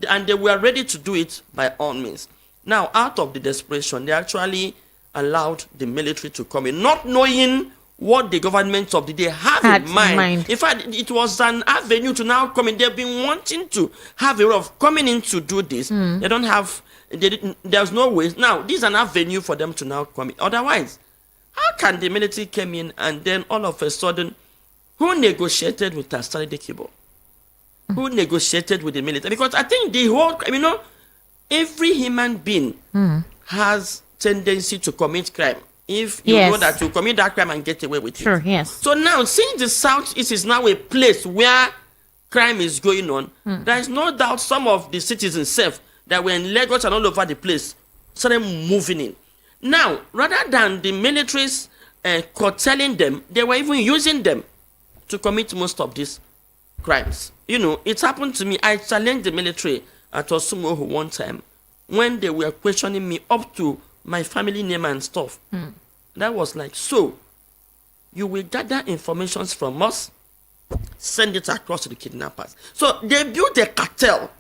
and they were ready to do it by all means. Now, out of the desperation, they actually allowed the military to come in, not knowing what the government of the day had in mind. In fact, it was an avenue to now come in. They've been wanting to have a way of coming in to do this. They don't have... there's no way. Now, this is an avenue for them to now come in. Otherwise, how can the military come in and then all of a sudden, who negotiated with Asari Kibo? who negotiated with the military? Because I think the whole, every human being has tendency to commit crime. If you know that you commit that crime and get away with it. Sure, yes. So now, since the Southeast is now a place where crime is going on, there is no doubt some of the citizens that were in Lagos and all over the place started moving in. Now, rather than the militaries curtailing them, they were even using them to commit most of these crimes. It happened to me. I challenged the military at Osumohu one time when they were questioning me up to my family name and stuff. That was like, so you will gather information from us, send it across to the kidnappers. So they built a cartel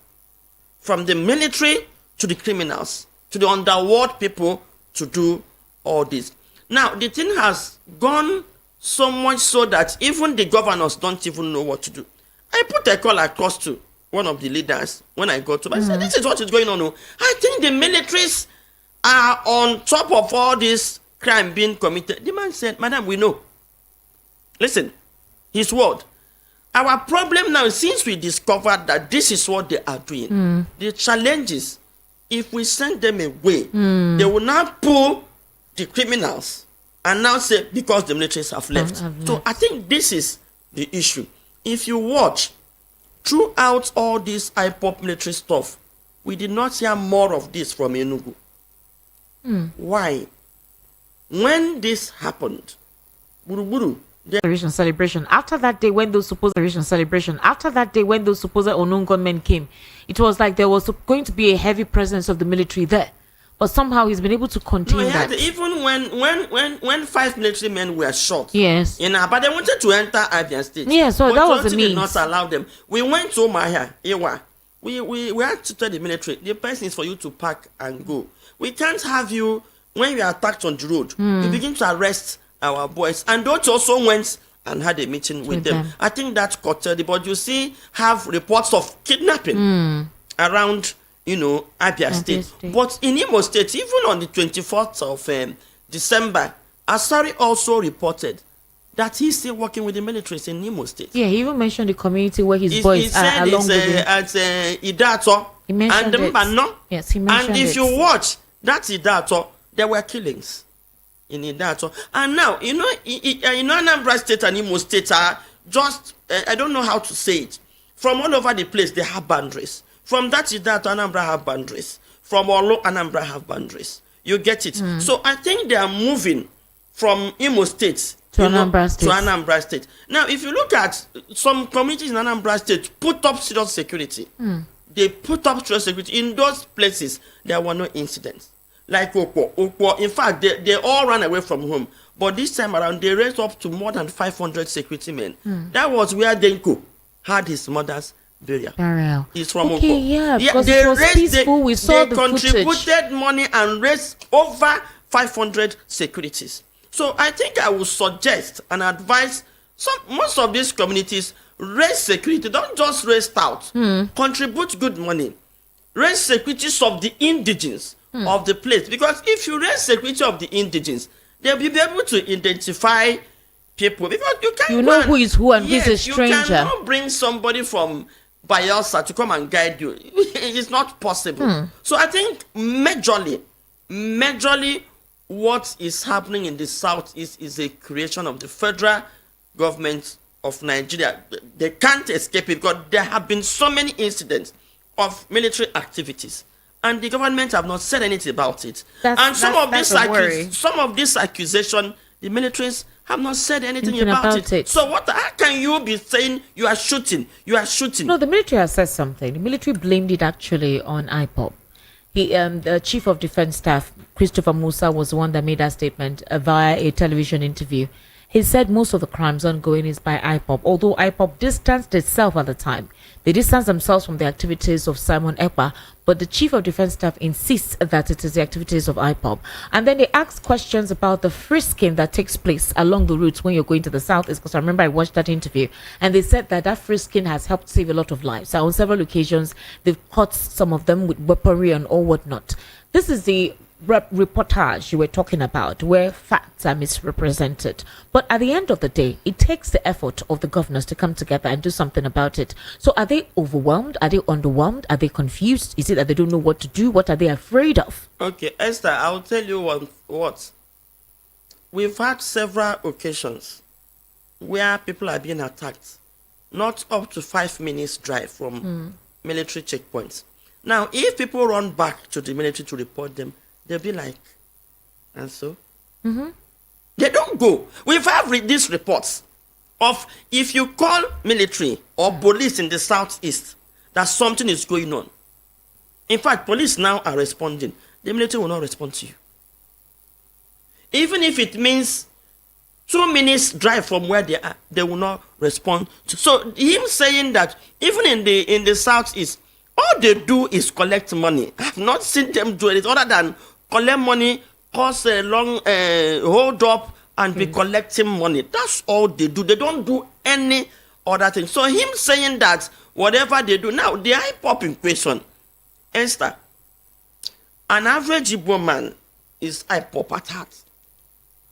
from the military to the criminals, to the underworld people to do all this. Now, the thing has gone so much so that even the governors don't even know what to do. I put a call across to one of the leaders when I got to him. I said, this is what is going on. I think the militaries are on top of all this crime being committed. The man said, Madam, we know. Listen, his word. Our problem now, since we discovered that this is what they are doing, the challenge is, if we send them away, they will now pull the criminals and now say, because the militaries have left. So I think this is the issue. If you watch, throughout all this IPOB military stuff, we did not hear more of this from Enugu. Why? When this happened, celebration. After that day, when those supposed celebration, after that day, when those supposed unknown gunmen came, it was like there was going to be a heavy presence of the military there. But somehow he's been able to contain that. Even when 5 military men were shot. Yes. But they wanted to enter Abia State. Yeah, so that was the means. Did not allow them. We went to Mahia, Ewa. We had to tell the military, the person is for you to pack and go. We can't have you, when we are attacked on the road, you begin to arrest our boys. And those also went and had a meeting with them. I think that's curtailed, but you see, have reports of kidnapping around, Abia State. But in Imo State, even on the 24th of December, Asari also reported that he's still working with the militaries in Imo State. Yeah, he even mentioned the community where his boys are along with him. At Idato. He mentioned and it. Yes, he mentioned it. And if you watch that Idato, there were killings in Idato. And now, Anambra State and Imo State are just, I don't know how to say it. From all over the place, they have boundaries. From that Idato, Anambra have boundaries. From Olo, Anambra have boundaries. You get it? So I think they are moving from Imo State to Anambra State. Now, if you look at some communities in Anambra State, put up serious security. They put up serious security. In those places, there were no incidents. Like Okwo. In fact, they all ran away from home. But this time around, they raised up to more than 500 security men. That was where Denko had his mother's burial. He's from Okwo. Yeah, because it was peaceful. We saw the footage. They contributed money and raised over 500 securities. So I think I would suggest and advise most of these communities raise security. Don't just raise out. Contribute good money. Raise securities of the indigenes of the place. Because if you raise security of the indigenes, they'll be able to identify people. Because you can't who is who and who is a stranger. You cannot bring somebody from Bayelsa to come and guide you. It's not possible. So I think majorly, what is happening in the Southeast is a creation of the federal government of Nigeria. They can't escape it because there have been so many incidents of military activities, and the government have not said anything about it. Some of these accusations, the militaries have not said anything about it. So how can you be saying you are shooting? You are shooting. No, the military has said something. The military blamed it actually on IPOB. The chief of defense staff, Christopher Musa, was the one that made that statement via a television interview. He said most of the crimes ongoing is by IPOB, although IPOB distanced itself at the time. They distanced themselves from the activities of Simon Ekpa, but the chief of defense staff insists that it is the activities of IPOB. And then they ask questions about the frisking that takes place along the routes when you're going to the southeast, because I remember I watched that interview, and they said that frisking has helped save a lot of lives. So on several occasions, they've caught some of them with weaponry and all whatnot. This is the reportage you were talking about, where facts are misrepresented. But at the end of the day, it takes the effort of the governors to come together and do something about it. So are they overwhelmed? Are they underwhelmed? Are they confused? Is it that they don't know what to do? What are they afraid of? Okay, Esther, I'll tell you what. We've had several occasions where people are being attacked, not up to 5 minutes drive from military checkpoints. Now, if people run back to the military to report them, they'll be like, and so? They don't go. We've had these reports of if you call military or police in the southeast, that something is going on. In fact, police now are responding. The military will not respond to you. Even if it means 2 minutes drive from where they are, they will not respond. So him saying that even in the southeast, all they do is collect money. I've not seen them do it other than collect money, cause a long hold up, and be collecting money. That's all they do. They don't do any other thing. So him saying that whatever they do now, the IPOB in question, Esther, an average Igbo man is IPOB at heart.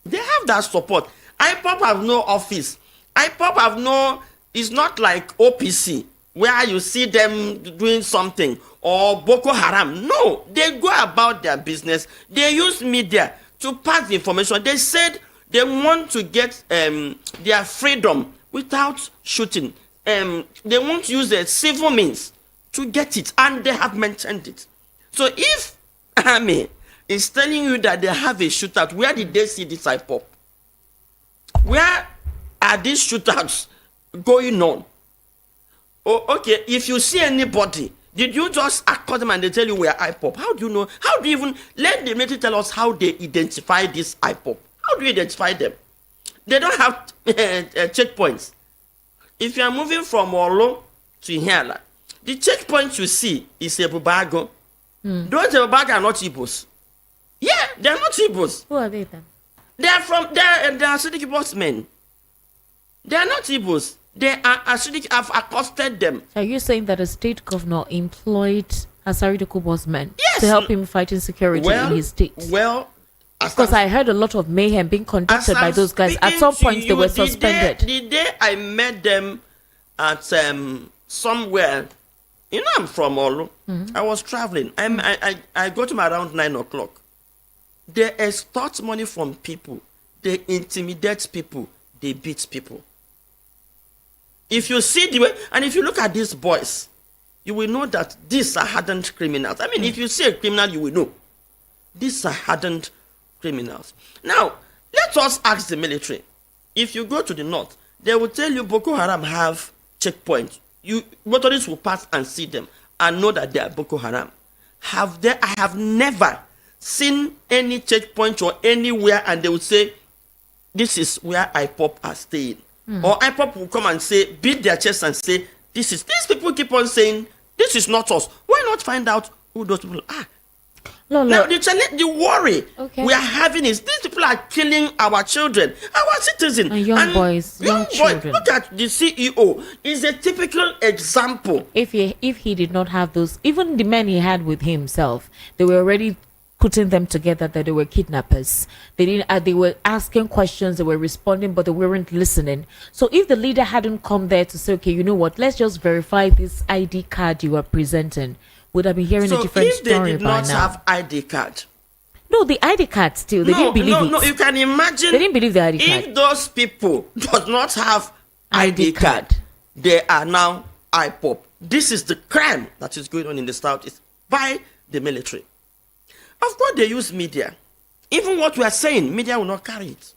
They have that support. IPOB have no office. IPOB have no, it's not like OPC, where you see them doing something, or Boko Haram. No, they go about their business. They use media to pass the information. They said they want to get their freedom without shooting. They want to use the civil means to get it, and they have mentioned it. So if army is telling you that they have a shootout, where did they see this IPOB? Where are these shootouts going on? Oh, okay, if you see anybody, did you just accord them and they tell you we are IPOB? How do you know? How do you even, let the military tell us how they identify this IPOB? How do you identify them? They don't have checkpoints. If you are moving from Olo to Ihiala, the checkpoint you see is a Bubago. Those Bubago are not Igbos. Yeah, they are not Igbos. Who are they then? They are acidic bossmen. They are not Igbos. They are acidic, have accosted them. Are you saying that a state governor employed Asari Dokubo's men Yes. to help him fight insecurity in his state? Well, Because I heard a lot of mayhem being conducted by those guys. At some point, they were suspended. The day I met them at somewhere, you know, I'm from Olu. I was traveling. I got them around 9 o'clock. They extort money from people. They intimidate people. They beat people. If you see the way, and if you look at these boys, you will know that these are hardened criminals. I mean, if you see a criminal, you will know. These are hardened criminals. Now, let us ask the military. If you go to the north, they will tell you Boko Haram have checkpoints. Motorists will pass and see them and know that they are Boko Haram. I have never seen any checkpoint or anywhere and they will say, this is where IPOB are staying. Or IPOB will come and say, beat their chest and say, these people keep on saying, this is not us. Why not find out who those people are? No. Now, the worry we are having is these people are killing our children, our citizens. And young boys, young children. Look at the CEO. Is a typical example. If he did not have those, even the men he had with himself, they were already putting them together that they were kidnappers. They didn't. They were asking questions. They were responding, but they weren't listening. So if the leader hadn't come there to say, okay, you know what? Let's just verify this ID card you are presenting, would I be hearing a different story by now? So if they did not have ID card. No, the ID card still. They didn't believe it. No, you can imagine. They didn't believe the ID card. If those people does not have ID card, they are now IPOB. This is the crime that is going on in the Southeast by the military. Of course, they use media. Even what we are saying, media will not carry it.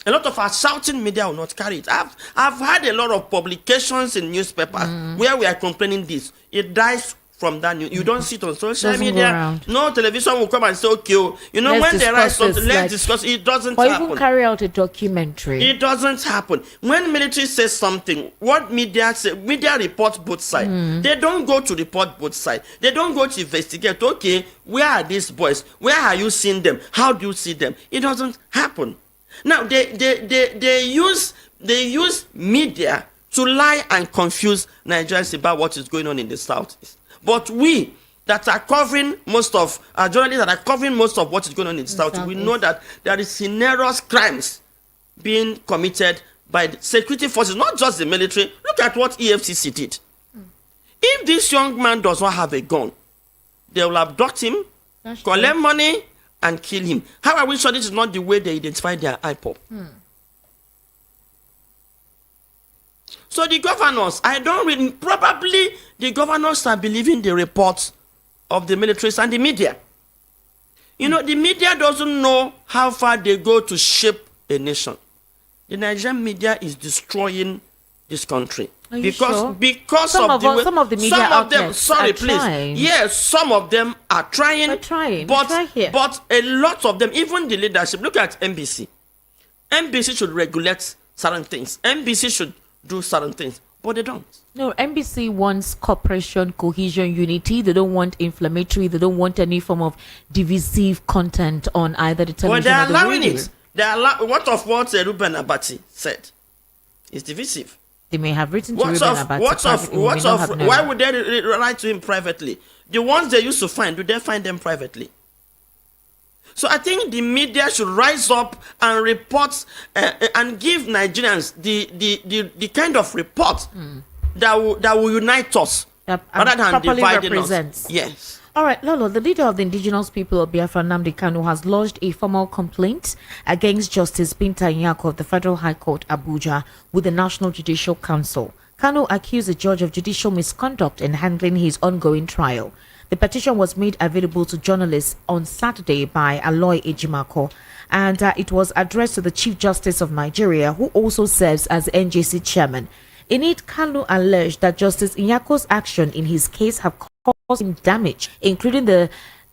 A lot of our shouting media will not carry it. I've had a lot of publications in newspapers where we are complaining this. It dies from that news. You don't see it on social media. No television will come and say, okay, you know, when they write something, let's discuss. It doesn't happen. Or even carry out a documentary. It doesn't happen. When military says something, what media say? Media reports both sides. They don't go to report both sides. They don't go to investigate. Okay, where are these boys? Where are you seeing them? How do you see them? It doesn't happen. Now they use media to lie and confuse Nigerians about what is going on in the Southeast. But we that are covering most of journalists that are covering most of what is going on in the South, we know that there is heinous crimes being committed by the security forces, not just the military. Look at what EFCC did. If this young man does not have a gun, they will abduct him, collect money, and kill him. How are we sure this is not the way they identify their IPOB? So the governors, probably the governors are believing the reports of the militaries and the media. You know, the media doesn't know how far they go to shape a nation. The Nigerian media is destroying this country. Because some of the media outlets are trying. Yes, some of them are trying. But a lot of them, even the leadership, look at NBC. NBC should regulate certain things. NBC should do certain things, but they don't. No, NBC wants cooperation, cohesion, unity. They don't want inflammatory. They don't want any form of divisive content on either the television or the radio. But they're allowing it. What Ruben Abati said is divisive. They may have written to Ruben Abati. Why would they write to him privately? The ones they used to find, do they find them privately? So I think the media should rise up and report and give Nigerians the kind of report that will unite us rather than dividing us. Yes. All right, Lolo, the leader of the indigenous people of Biafra, Nnamdi Kanu, has lodged a formal complaint against Justice Binta Nyako of the Federal High Court, Abuja, with the National Judicial Council. Kanu accused the judge of judicial misconduct in handling his ongoing trial. The petition was made available to journalists on Saturday by Aloy Ejimako, and it was addressed to the Chief Justice of Nigeria, who also serves as NJC chairman. In it, Kanu alleged that Justice Nyako's action in his case have caused him damage, including the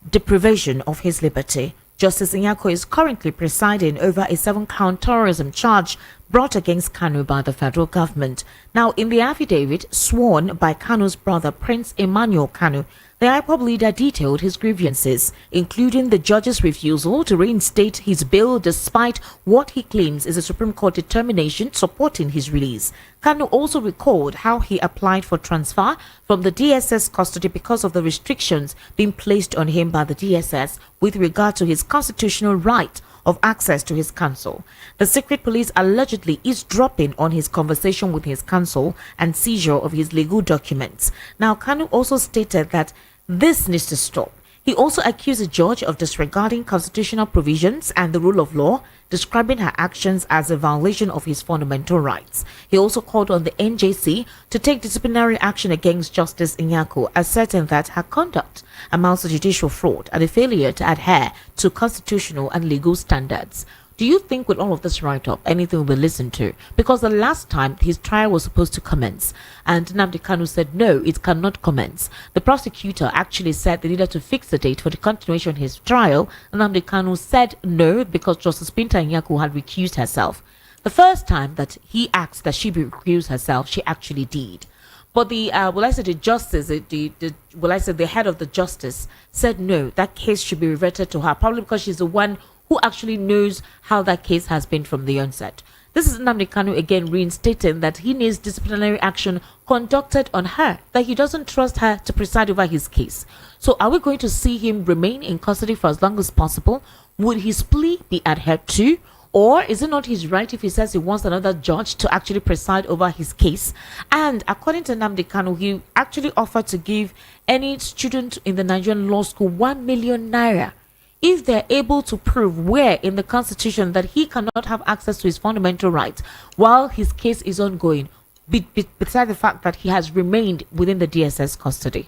deprivation of his liberty. Justice Nyako is currently presiding over a 7-count terrorism charge brought against Kanu by the federal government. Now, in the affidavit sworn by Kanu's brother, Prince Emmanuel Kanu, the IPOB leader detailed his grievances, including the judge's refusal to reinstate his bail despite what he claims is a Supreme Court determination supporting his release. Kanu also recalled how he applied for transfer from the DSS custody because of the restrictions being placed on him by the DSS with regard to his constitutional right of access to his counsel. The secret police allegedly eavesdropping on his conversation with his counsel and seizure of his legal documents. Now, Kanu also stated that this needs to stop. He also accused the judge of disregarding constitutional provisions and the rule of law, describing her actions as a violation of his fundamental rights. He also called on the NJC to take disciplinary action against Justice Nyako, asserting that her conduct amounts to judicial fraud and a failure to adhere to constitutional and legal standards. Do you think with all of this write-up, anything will be listened to? Because the last time his trial was supposed to commence, and Nnamdi Kanu said no, it cannot commence. The prosecutor actually said they needed to fix the date for the continuation of his trial. Nnamdi Kanu said no because Justice Binta Nyako had recused herself. The first time that he asked that she be recused herself, she actually did. But the the head of the justice said no, that case should be reverted to her, probably because she's the one who actually knows how that case has been from the onset. This is Nnamdi Kanu again reinstating that he needs disciplinary action conducted on her, that he doesn't trust her to preside over his case. So are we going to see him remain in custody for as long as possible? Would his plea be adhered to? Or is it not his right if he says he wants another judge to actually preside over his case? And according to Nnamdi Kanu, he actually offered to give any student in the Nigerian law school 1 million naira if they're able to prove where in the constitution that he cannot have access to his fundamental rights while his case is ongoing, besides the fact that he has remained within the DSS custody.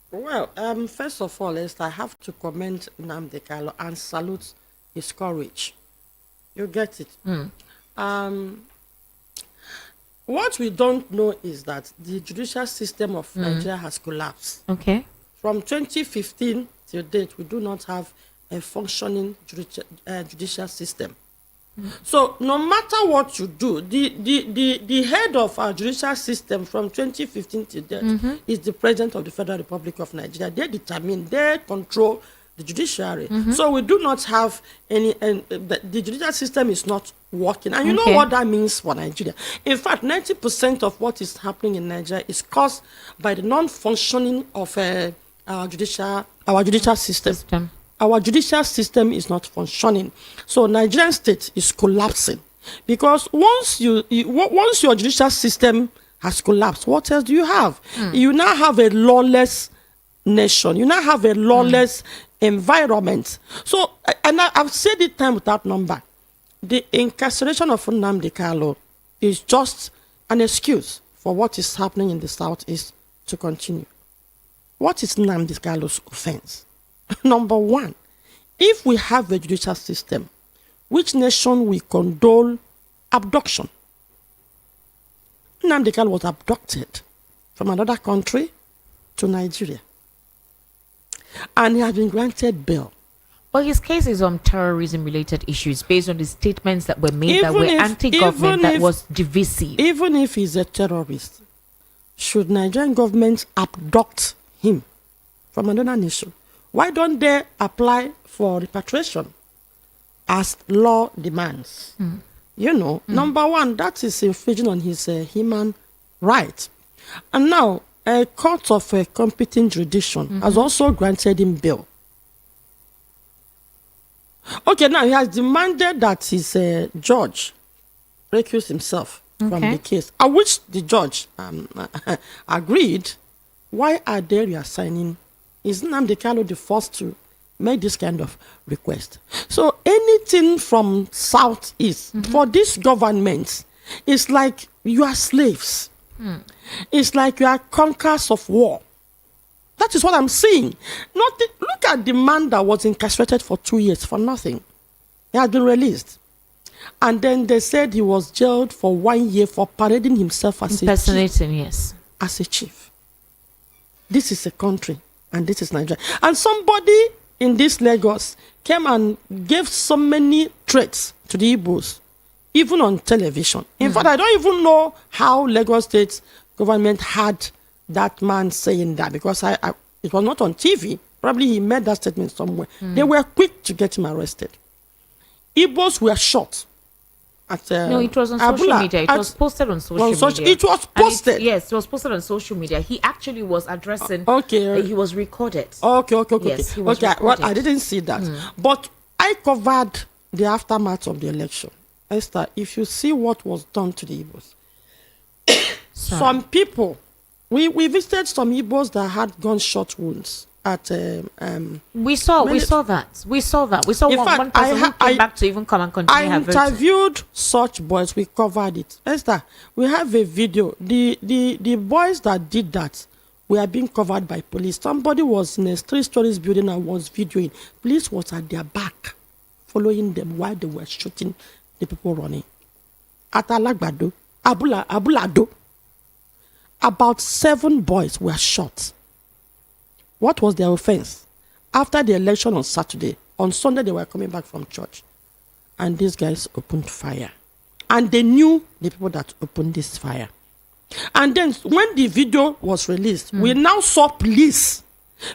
Well, first of all, I have to commend Nnamdi Kanu and salute his courage. You get it. What we don't know is that the judicial system of Nigeria has collapsed. Okay. From 2015 till date, we do not have a functioning judicial system. So no matter what you do, the head of our judicial system from 2015 till date is the President of the Federal Republic of Nigeria. They control the judiciary. So we do not have any, and the judicial system is not working. And you know what that means for Nigeria. In fact, 90% of what is happening in Nigeria is caused by the non-functioning of our judicial system. Our judicial system is not functioning. So Nigerian state is collapsing. Because once your judicial system has collapsed, what else do you have? You now have a lawless nation. You now have a lawless environment. So, and I've said it time without number. The incarceration of Nnamdi Kanu is just an excuse for what is happening in the Southeast to continue. What is Nnamdi Kanu's offense? Number one, if we have a judicial system, which nation will condone abduction? Nnamdi Kanu was abducted from another country to Nigeria. And he has been granted bail. But his case is on terrorism-related issues based on the statements that were made that were anti-government, that was divisive. Even if he's a terrorist, should Nigerian government abduct him from another nation? Why don't they apply for repatriation as law demands? Number one, that is infringing on his human rights. And now, a court of competent jurisdiction has also granted him bail. Okay, now he has demanded that his judge recuse himself from the case, at which the judge agreed. Why are they reassigning? Is Nnamdi Kanu the first to make this kind of request? So anything from Southeast for this government is like you are slaves. It's like you are conquerors of war. That is what I'm seeing. Look at the man that was incarcerated for 2 years for nothing. He had been released. And then they said he was jailed for 1 year for parading himself as a chief. This is a country, and this is Nigeria. And somebody in this Lagos came and gave so many threats to the Igbos, even on television. In fact, I don't even know how Lagos State government had that man saying that, because it was not on TV. Probably he made that statement somewhere. They were quick to get him arrested. Igbos were shot. No, it was on social media. It was posted on social media. It was posted? Yes, it was posted on social media. He actually was addressing... he was recorded. Okay. Yes, he was recorded. Well, I didn't see that. But I covered the aftermath of the election. Esther, if you see what was done to the Igbos, some people, we visited some Igbos that had gunshot wounds at we saw that. We saw one person who came back to even come and continue her voting. I interviewed such boys. We covered it. Esther, we have a video. The boys that did that were being covered by police. Somebody was in a 3-story building and was videoing. Police was at their back, following them while they were shooting the people running. At Alagbado, Abulado, about 7 boys were shot. What was their offense? After the election on Saturday, on Sunday they were coming back from church, and these guys opened fire. And they knew the people that opened this fire. And then when the video was released, we now saw police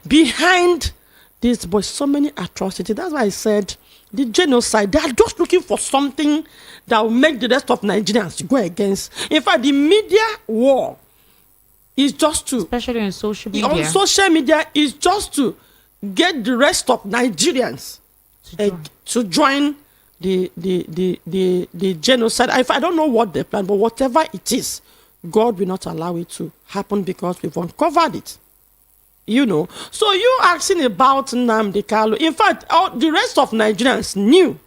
behind these boys. So many atrocities. That's why I said the genocide, they are just looking for something that will make the rest of Nigerians go against. In fact, the media war is just to, especially on social media. On social media is just to get the rest of Nigerians to join the genocide. I don't know what they plan, but whatever it is, God will not allow it to happen because we've uncovered it. So you asking about Nnamdi Kanu. In fact, the rest of Nigerians knew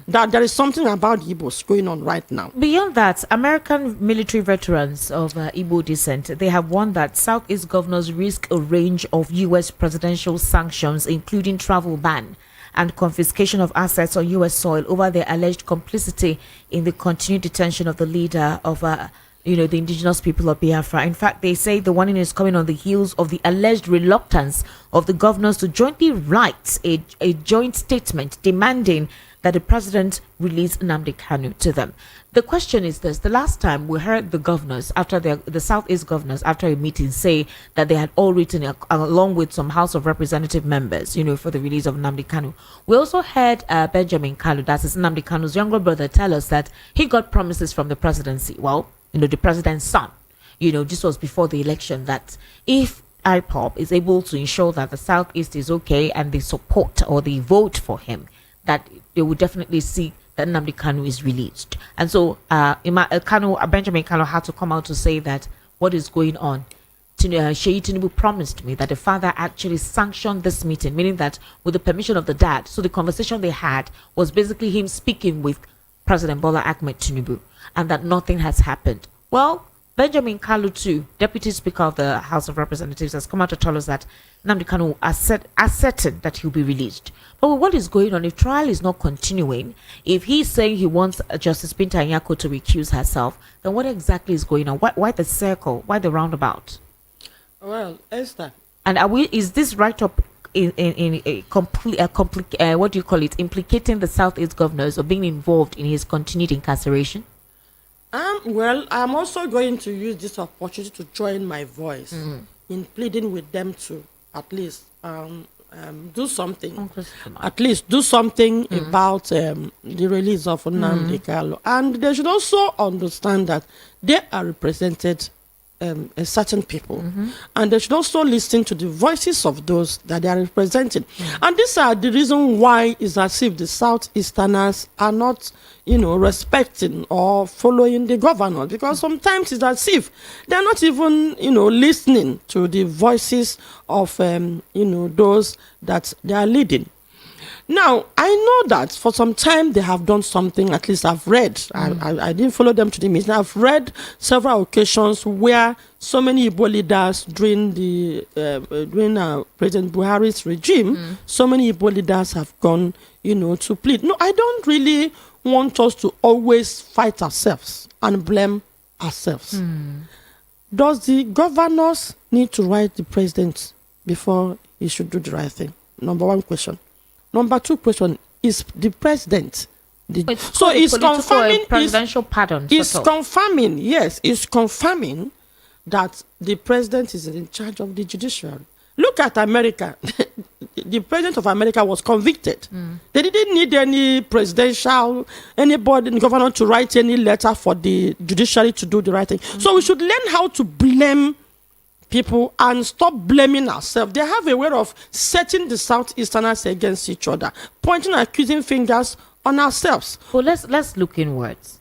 that there is something about Igbos going on right now. Beyond that, American military veterans of Igbo descent, they have warned that Southeast governors risk a range of U.S. presidential sanctions, including travel ban and confiscation of assets on U.S. soil over their alleged complicity in the continued detention of the leader of the indigenous people of Biafra. In fact, they say the warning is coming on the heels of the alleged reluctance of the governors to jointly write a joint statement demanding that the president release Nnamdi Kanu to them. The question is this: the last time we heard the governors, after the Southeast governors, after a meeting, say that they had all written along with some House of Representative members, for the release of Nnamdi Kanu. We also heard Benjamin Kalu, that is Nnamdi Kanu's younger brother, tell us that he got promises from the presidency. Well, the president's son. This was before the election, that if IPOB is able to ensure that the Southeast is okay and they support or they vote for him, that they will definitely see that Nnamdi Kanu is released. And so Benjamin Kanu had to come out to say that what is going on. Sheyi Tinubu promised me that the father actually sanctioned this meeting, meaning that with the permission of the dad. So the conversation they had was basically him speaking with President Bola Ahmed Tinubu, and that nothing has happened. Well, Benjamin Kalu too, Deputy Speaker of the House of Representatives, has come out to tell us that Nnamdi Kanu are certain that he'll be released. But what is going on? If trial is not continuing, if he's saying he wants Justice Binta Nyako to recuse herself, then what exactly is going on? Why the circle? Why the roundabout? Well, Esther. And is this right up in a complete what do you call it, implicating the Southeast governors or being involved in his continued incarceration? Well, I'm also going to use this opportunity to join my voice in pleading with them to at least do something. At least do something about the release of Nnamdi Kanu. And they should also understand that they are represented certain people, and they should also listen to the voices of those that they are representing. And these are the reason why it's as if the Southeasterners are not, respecting or following the governor, because sometimes it's as if they're not even, listening to the voices of, those that they are leading. Now, I know that for some time they have done something, at least I've read. I didn't follow them to the meeting. I've read several occasions where so many Igbo leaders during President Buhari's regime, so many Igbo leaders have gone, to plead. No, I don't really want us to always fight ourselves and blame ourselves. Does the governors need to write the president before he should do the right thing? Number one question. Number two question, is the president. So it's confirming presidential pardon. It's confirming, yes, it's confirming that the president is in charge of the judiciary. Look at America. The president of America was convicted. They didn't need any anybody, governor to write any letter for the judiciary to do the right thing. So we should learn how to blame people and stop blaming ourselves. They have a way of setting the Southeasterners against each other, pointing and accusing fingers on ourselves. Well, let's look inwards.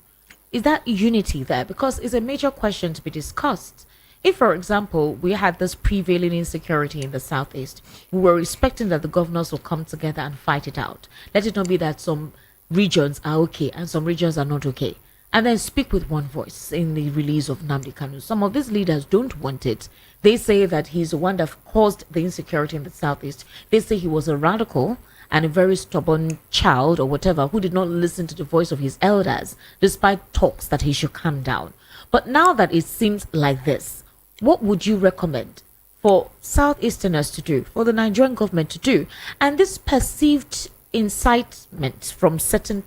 Is that unity there? Because it's a major question to be discussed. If, for example, we had this prevailing insecurity in the Southeast, we were expecting that the governors will come together and fight it out. Let it not be that some regions are okay and some regions are not okay, and then speak with one voice in the release of Nnamdi Kanu. Some of these leaders don't want it. They say that he's the one that caused the insecurity in the Southeast. They say he was a radical and a very stubborn child or whatever who did not listen to the voice of his elders, despite talks that he should calm down. But now that it seems like this, what would you recommend for Southeasterners to do, for the Nigerian government to do? And this perceived incitement from certain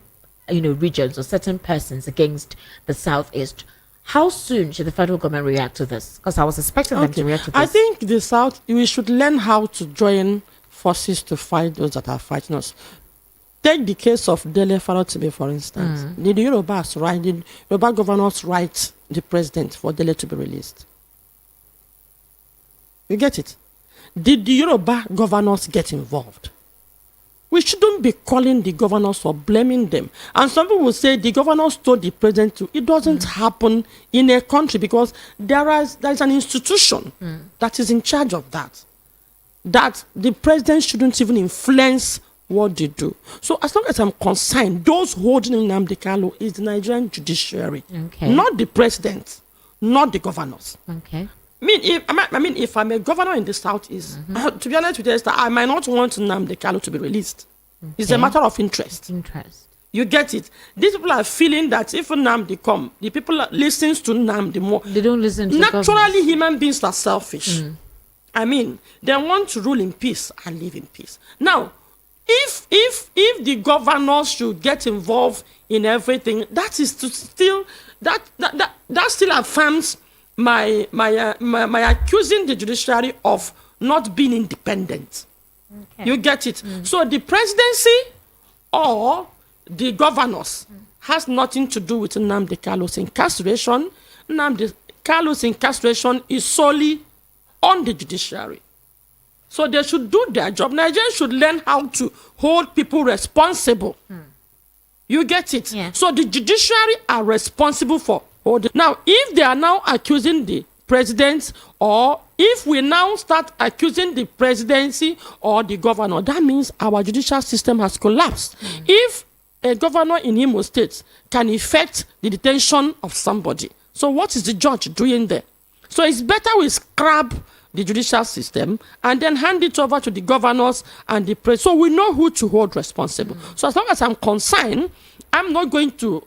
regions or certain persons against the Southeast, how soon should the federal government react to this? Because I was expecting them to react to this. I think the South, we should learn how to join forces to fight those that are fighting us. Take the case of Dele Farotimi, for instance. Did the Yoruba governors write the president for Dele to be released? You get it? Did the Yoruba governors get involved? We shouldn't be calling the governors or blaming them. And some people will say the governors told the president to. It doesn't happen in a country because there's an institution that is in charge of that. That the president shouldn't even influence what they do. So as long as I'm concerned, those holding Nnamdi Kanu is the Nigerian judiciary, not the president, not the governors. Okay. If I'm a governor in the Southeast, to be honest with you, I might not want Nnamdi Kanu to be released. Okay. It's a matter of interest. You get it? These people are feeling that if Nnamdi come, the people listens to Nnamdi more. They don't listen to naturally, human beings are selfish. They want to rule in peace and live in peace. Now, if the governors should get involved in everything, that is to still that still affirms my accusing the judiciary of not being independent. Okay. You get it? So the presidency or the governors has nothing to do with Nnamdi Kanu's incarceration. Nnamdi Kanu's incarceration is solely on the judiciary. So they should do their job. Nigerians should learn how to hold people responsible. You get it? Yeah. So the judiciary are responsible for holding. Now, if they are now accusing the president, or if we now start accusing the presidency or the governor, that means our judicial system has collapsed. If a governor in Imo State can effect the detention of somebody, so what is the judge doing there? So it's better we scrap the judicial system and then hand it over to the governors and the press, so we know who to hold responsible. So as long as I'm concerned, I'm not going to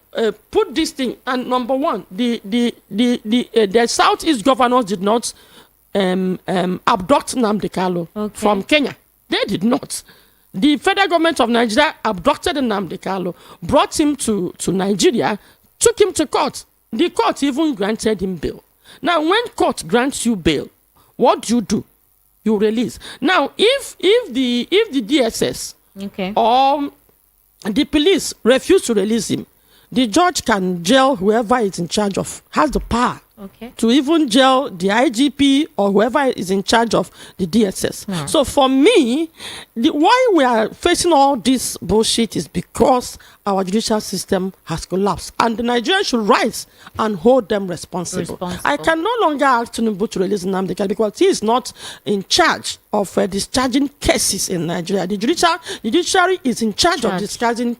put this thing. And number one, the Southeast governors did not abduct Nnamdi Kanu from Kenya. They did not. The federal government of Nigeria abducted Nnamdi Kanu, brought him to Nigeria, took him to court. The court even granted him bail. Now, when court grants you bail, what do? You release. Now, if the DSS or the police refuse to release him, the judge can jail whoever is in charge of, has the power to even jail the IGP or whoever is in charge of the DSS. So for me, why we are facing all this bullshit is because our judicial system has collapsed, and the Nigerians should rise and hold them responsible. I can no longer ask Tinubu to release Nnamdi Kanu because he is not in charge of discharging cases in Nigeria. The judiciary is in charge of discharging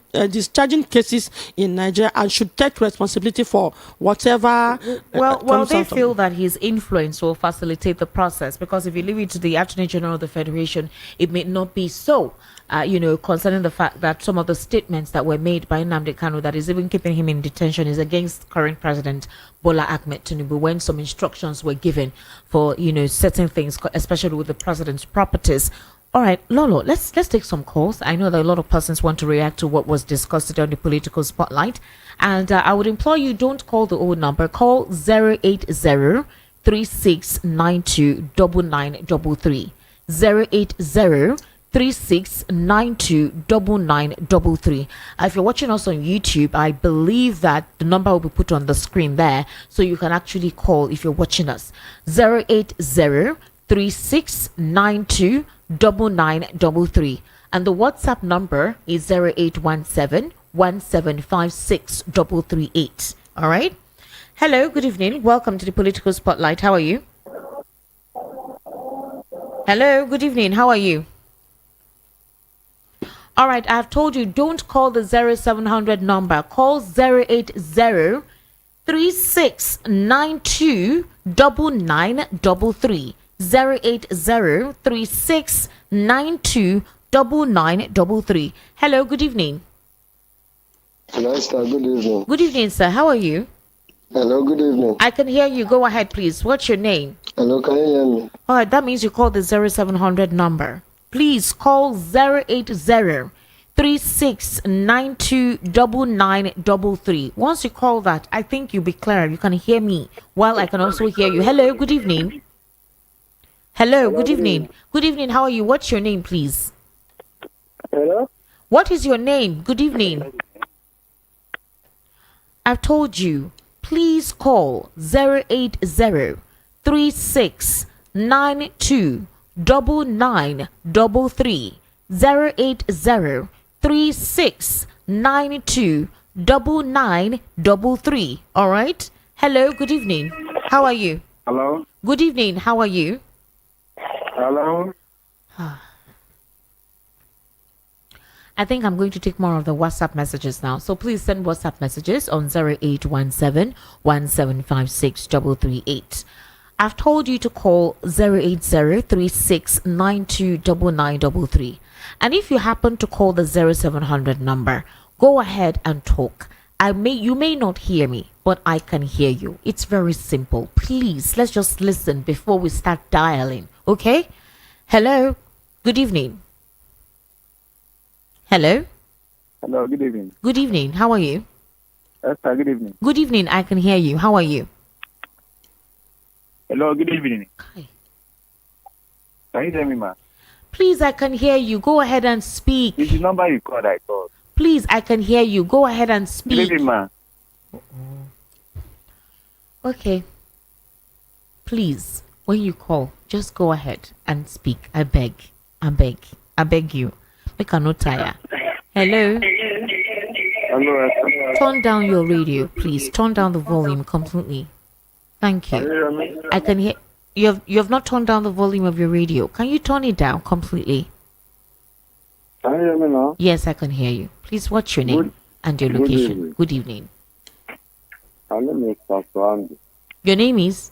cases in Nigeria and should take responsibility for whatever. Well, they feel that his influence will facilitate the process, because if you leave it to the Attorney General of the Federation, it may not be so. Concerning the fact that some of the statements that were made by Nnamdi Kanu that is even keeping him in detention is against current President Bola Ahmed Tinubu, when some instructions were given for, certain things, especially with the president's properties. All right, Lolo, let's take some calls. I know that a lot of persons want to react to what was discussed today on the political spotlight. And I would implore you, don't call the old number. Call 080-3692-9933. 080-3692-9933. If you're watching us on YouTube, I believe that the number will be put on the screen there, so you can actually call if you're watching us. 080-3692-9933. And the WhatsApp number is 0817-1756-338. All right. Hello, good evening. Welcome to the Political Spotlight. How are you? Hello, good evening. How are you? All right, I've told you, don't call the 0700 number. Call 080-3692-9933. 080-3692-9933. Hello, good evening. Hello, sir. Good evening. Good evening, sir. How are you? Hello, good evening. I can hear you. Go ahead, please. What's your name? Hello, can you hear me? All right, that means you called the 0700 number. Please call 080-3692-9933. Once you call that, I think you'll be clear. You can hear me while I can also hear you. Hello, good evening. Hello, good evening. Good evening, how are you? What's your name, please? Hello? What is your name? Good evening. I've told you, please call 080-3692-9933. 080-3692-9933. All right. Hello, good evening. How are you? Hello? Good evening. How are you? Hello? I think I'm going to take more of the WhatsApp messages now. So please send WhatsApp messages on 0817-1756-338. I've told you to call 080-3692-9933. And if you happen to call the 0700 number, go ahead and talk. You may not hear me, but I can hear you. It's very simple. Please, let's just listen before we start dialing. Okay? Hello. Good evening. Hello. Hello, good evening. Good evening. How are you? Yes, sir, good evening. Good evening. I can hear you. How are you? Hello, good evening. Hi. Can you hear me, ma? Please, I can hear you. Go ahead and speak. This is the number you called, I called. Please, I can hear you. Go ahead and speak. Good evening, ma. Okay. Please, when you call, just go ahead and speak. I beg you. Make a no tire. Hello. Hello. Turn down your radio, please. Turn down the volume completely. Thank you. I can hear. You have not turned down the volume of your radio. Can you turn it down completely? Can you hear me now? Yes, I can hear you. Please, what's your name and your location? Good evening. My name is Pastor Andrew. Your name is?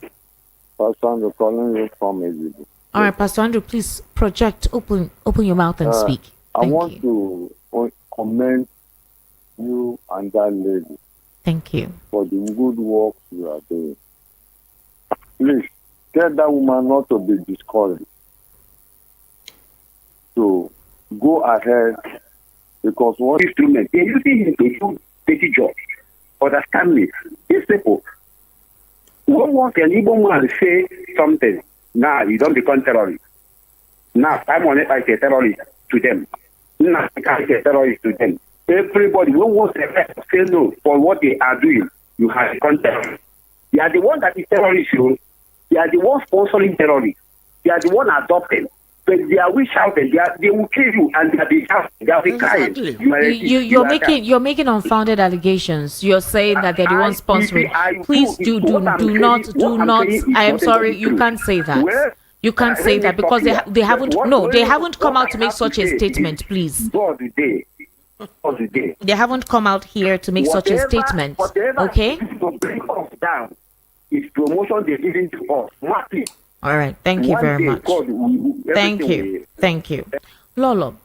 Pastor Andrew calling you from Ezibu. All right, Pastor Andrew, please project, open your mouth and speak. I Thank want you. to commend you and that lady Thank you. for the good work you are doing. Please, tell that woman not to be discouraged. So, go ahead, because what instrument, they're using him to do petty jobs. Understand me? These people, once an Igbo man say something, now you don't become terrorist. Now, I'm on it like a terrorist to them. Now, I can't say terrorist to them. Everybody who wants to say no for what they are doing, you have become terrorist. They are the one that is terrorist, you. They are the ones sponsoring terrorists. They are the one adopting. But they are we shouting, they will kill you and they are be shouting, they are be crying. You're making unfounded allegations. You're saying that they're the ones sponsoring. Please do not. I am sorry, you can't say that. You can't say that because they haven't come out to make such a statement, please. They haven't come out here to make such a statement. Okay? It's promotion they didn't to us. Nothing. All right. Thank you very much. Thank you. Lolo,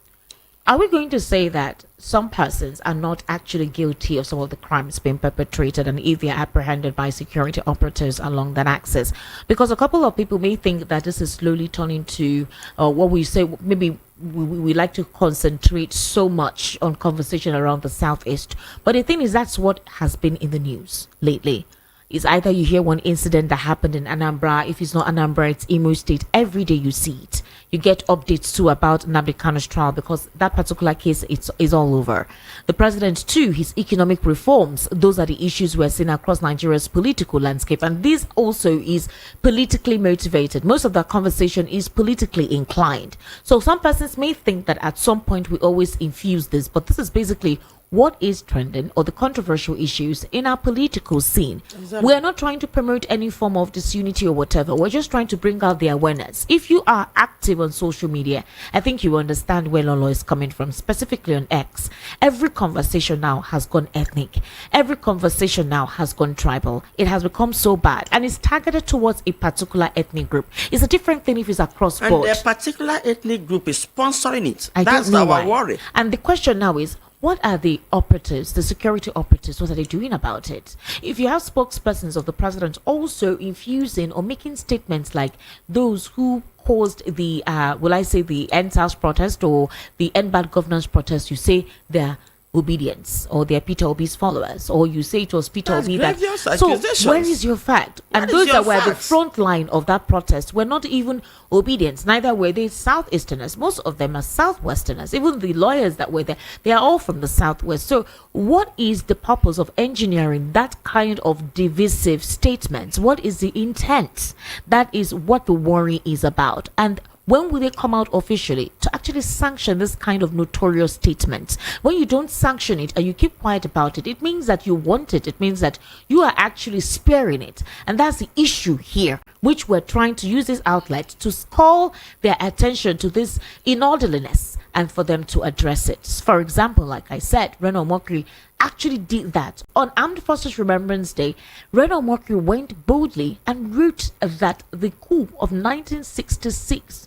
are we going to say that some persons are not actually guilty of some of the crimes being perpetrated, and if they are apprehended by security operatives along that axis? Because a couple of people may think that this is slowly turning to what we say, maybe we like to concentrate so much on conversation around the Southeast. But the thing is, that's what has been in the news lately. Is either you hear one incident that happened in Anambra. If it's not Anambra, it's Imo State. Every day you see it. You get updates too about Nnamdi Kanu's trial, because that particular case is all over. The president too, his economic reforms, those are the issues we're seeing across Nigeria's political landscape. And this also is politically motivated. Most of that conversation is politically inclined. So some persons may think that at some point we always infuse this, but this is basically what is trending or the controversial issues in our political scene. Exactly. We are not trying to promote any form of disunity or whatever. We're just trying to bring out the awareness. If you are active on social media, I think you understand where Lolo is coming from, specifically on X. Every conversation now has gone ethnic. Every conversation now has gone tribal. It has become so bad, and it's targeted towards a particular ethnic group. It's a different thing if it's across board. And a particular ethnic group is sponsoring it. That's our worry. And the question now is, what are the operatives, the security operatives, what are they doing about it? If you have spokespersons of the president also infusing or making statements like those who caused the, the End SARS protest or the End Bad Governance protest, you say they're obedience or they're Peter Obi's followers, or you say it was Peter Obi that. So where is your fact? And those that were the front line of that protest were not even obedience, neither were they Southeasterners. Most of them are Southwesterners. Even the lawyers that were there, they are all from the Southwest. So what is the purpose of engineering that kind of divisive statements? What is the intent? That is what the worry is about. And when will they come out officially to actually sanction this kind of notorious statement? When you don't sanction it and you keep quiet about it, it means that you want it. It means that you are actually sparing it. And that's the issue here, which we're trying to use this outlet to call their attention to this inorderliness and for them to address it. For example, like I said, Reno Mokri actually did that. On Armed Forces Remembrance Day, Reno Mokri went boldly and wrote that the coup of 1966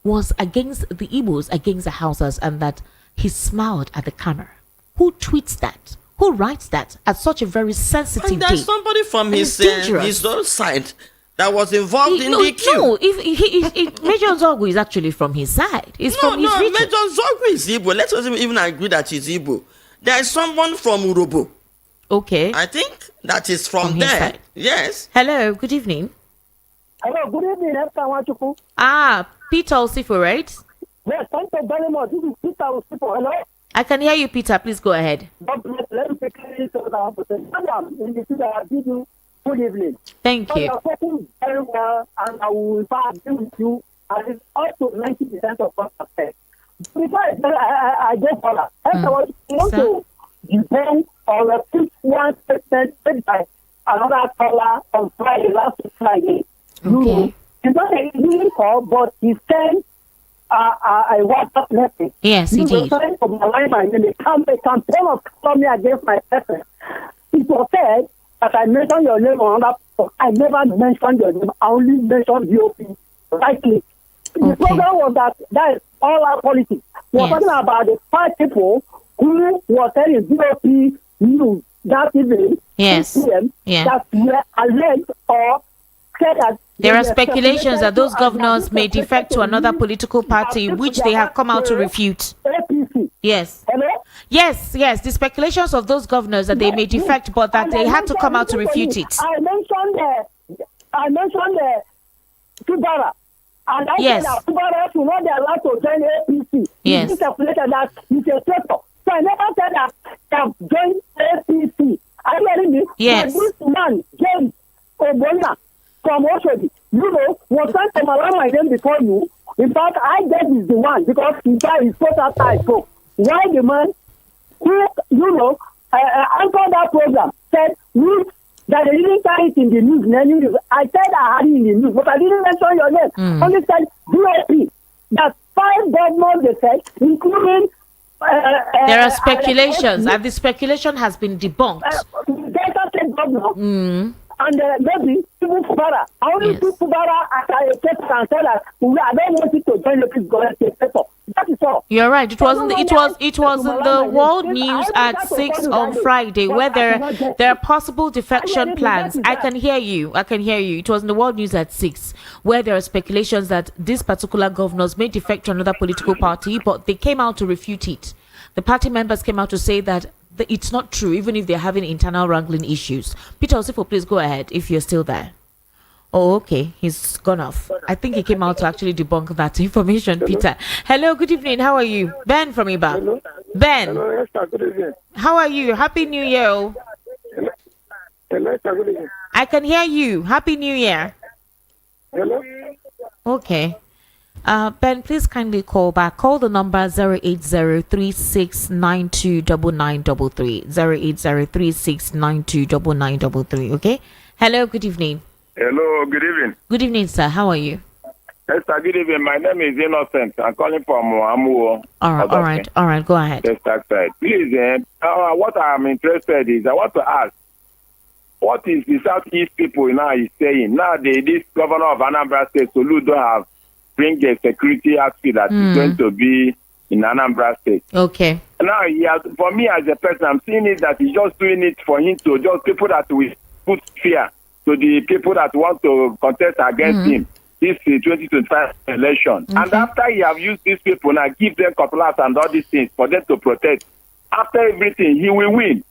was against the Igbos, against the Hausas, and that he smiled at the camera. Who tweets that? Who writes that at such a very sensitive and there's day? Somebody from his own side that was involved in the coup. No, Major Zogu is actually from his side. It's from his region. Major Zogu is Igbo. Let us even agree that he's Igbo. There is someone from Urobo. Okay. I think that is from there. Side. Yes. Hello, good evening. Hello, good evening, Efka. Peter Osifo, right? Yes, thank you very much. This is Peter Osifo. Hello? I can hear you, Peter. Please go ahead. Let me quickly say what I have to say. In the city, I give you Good evening. Thank So you. you're talking very well, and I will in fact agree with you. And it's up to 90% of what I said. Before I go further, I want to depend or repeat one statement made by another caller on Friday, last Friday. Okay. It's not a easy call, but he sent a WhatsApp message. Yes, he did. Trying to malign my name. A campaign of calumny against my person. It was said that I mentioned your name on another. I never mentioned your name. I only mentioned VOP rightly. The program was that is all our politics. We're talking about the 5 people who were telling VOP news that evening, Yes. 6 p.m., Yeah. that were alleged or said that There they are were speculations that those speculated governors may to defect to another political party, which they have come out to refute. APC. Yes. Hello? Yes, the speculations of those governors that they may defect, but that they had to come out to refute it. I mentioned Tubara. And I Yes. said that Tubara should not be allowed to join APC. Yes. It's calculated that he's a traitor. So I never said that they have joined APC. Are you hearing me? Yes. But this man, James Obona, from Oshodi, was trying to malign my name before you. In fact, I guess he's the one because he spoke after I spoke. Why the man who, anchored that program said that they didn't carry it in the news, in any news. I said I had it in the news, but I didn't mention your name. Only said DOP. That 5 governors, they said, including... There are speculations, and the speculation has been debunked. Delta State governor, and maybe even Kubara. I only took Kubara as a test and said that I don't want it to join the peace government. That is all. You're right. It was in the world news at 6 on Friday, where there are possible defection plans. I can hear you. It was in the world news at 6, where there are speculations that these particular governors may defect to another political party, but they came out to refute it. The party members came out to say that it's not true, even if they're having internal wrangling issues. Peter Osifo, please go ahead if you're still there. Oh, okay. He's gone off. I think he came out to actually debunk that information, Peter. Hello, good evening. How are you? Ben from Iba. Hello. Ben. Hello, Esther, good evening. How are you? Happy New Year. Hello, Esther, good evening. I can hear you. Happy New Year. Hello. Okay. Ben, please kindly call back. Call the number 08036929933. 08036929933. Okay. Hello. Good evening. Hello, good evening. Good evening, sir. How are you? Esther, good evening. My name is Innocent. I'm calling from Amuo. All right. Go ahead. Esther side. Please, what I'm interested is, I want to ask, what is the Southeast people now is saying? Now, this governor of Anambra State, Soludo, have bring a security outfit that is going to be in Anambra State. Okay. Now, for me as a person, I'm seeing it that he's just doing it for him to just people that will put fear to the people that want to contest against him this 2025 election. And after he have used these people now, give them cutlass and all these things for them to protect, after everything, he will win.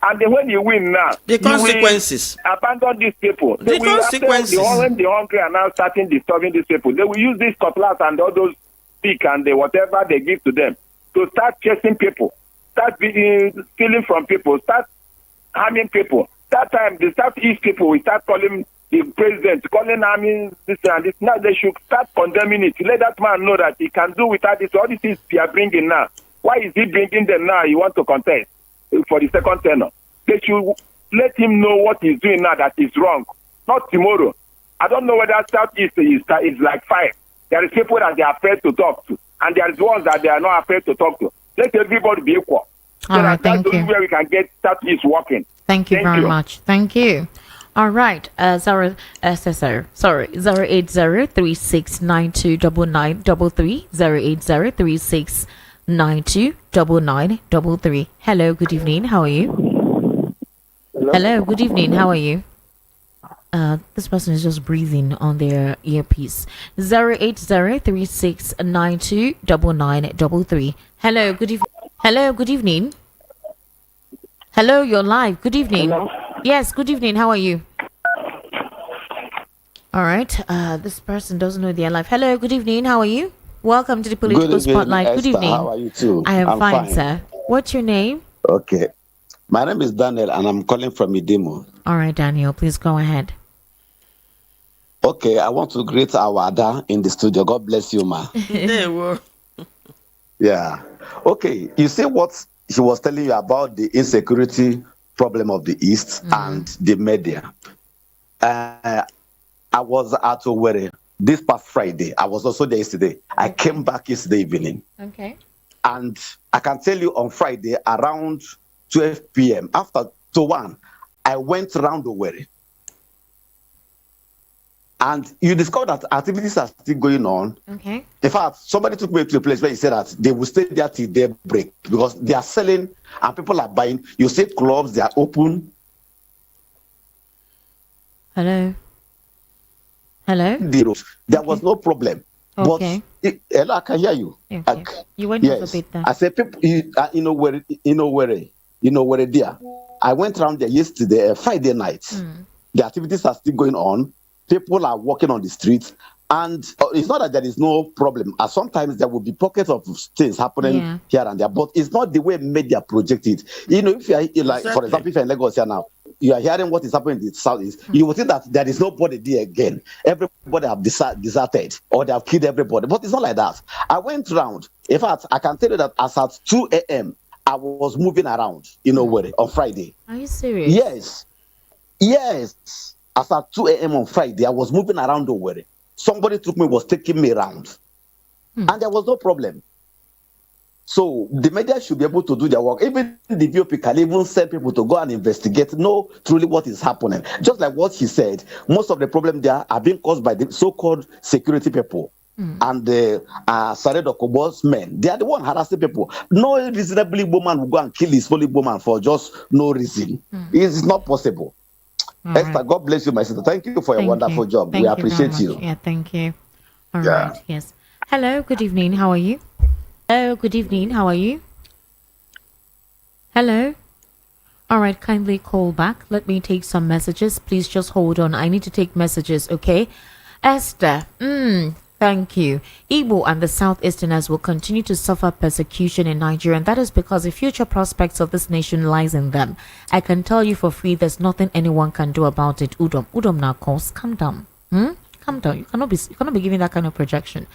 And then when he win now, the consequences. Abandon these people. The consequences. When the hungry are now starting disturbing these people, they will use this cutlass and all those stick and whatever they give to them to start chasing people, start stealing from people, start harming people. That time, the Southeast people will start calling the president, calling army this and this. Now they should start condemning it. Let that man know that he can do without this. All these things they are bringing now. Why is he bringing them now? He wants to contest for the second tenure. They should let him know what he's doing now that is wrong. Not tomorrow. I don't know whether Southeast is like 5. There is people that they are afraid to talk to, and there is ones that they are not afraid to talk to. Let everybody be equal. All right, thank you. That's where we can get Southeast working. Thank you very much. Thank you. All right. 08036929933. 08036929933. Hello, good evening. How are you? Hello, good evening. How are you? This person is just breathing on their earpiece. 08036929933. Hello, good evening. Hello, good evening. Hello, you're live. Good evening. Hello? Yes, good evening. How are you? All right. This person doesn't know they're live. Hello, good evening. How are you? Welcome to the Political Spotlight. Esther, good evening. how are you too? I am I'm fine, sir. What's your name? Okay. My name is Daniel and I'm calling from Idimo. All right, Daniel, please go ahead. Okay, I want to greet our Ada in the studio. God bless you, ma. They were. Yeah. Okay, you see what she was telling you about the insecurity problem of the East and the media. I was at Owerri this past Friday. I was also there yesterday. I came back yesterday evening. Okay. And I can tell you on Friday around 12 p.m. after 1, I went around Owerri. And you discover that activities are still going on. Okay. In fact, somebody took me to a place where he said that they will stay there till they break because they are selling and people are buying. You see clubs, they are open. Hello. Hello. There was no problem. Okay. But hello, I can hear you. Okay. You went off a bit there. I said people, where there. I went around there yesterday, Friday night. The activities are still going on. People are walking on the streets, and it's not that there is no problem. Sometimes there will be pockets of things happening here and there, but it's not the way media project it. If you are like, for example, if you're in Lagos here now, you are hearing what is happening in the southeast. You will think that there is nobody there again. Everybody have deserted or they have killed everybody, but it's not like that. I went around. In fact, I can tell you that as at 2 a.m., I was moving around on Friday. Are you serious? Yes. As at 2 a.m. on Friday, I was moving around Owerri. Somebody was taking me around. And there was no problem. So the media should be able to do their work. Even the VOP can even send people to go and investigate, know truly what is happening. Just like what he said, most of the problems there are being caused by the so-called security people. And the Saredo Kobo's men. They are the one harassing people. No reasonably woman will go and kill his holy woman for just no reason. It's not possible. Esther, right. God bless you, my sister. Thank you for your wonderful job. We appreciate you. Yeah, thank you. All right. Yes. Hello, good evening. How are you? Hello, good evening. How are you? Hello. All right, kindly call back. Let me take some messages. Please just hold on. I need to take messages, okay? Esther, thank you. Igbo and the Southeasterners will continue to suffer persecution in Nigeria, and that is because the future prospects of this nation lies in them. I can tell you for free, there's nothing anyone can do about it. Udom now, course, calm down. Calm down. You cannot be giving that kind of projection.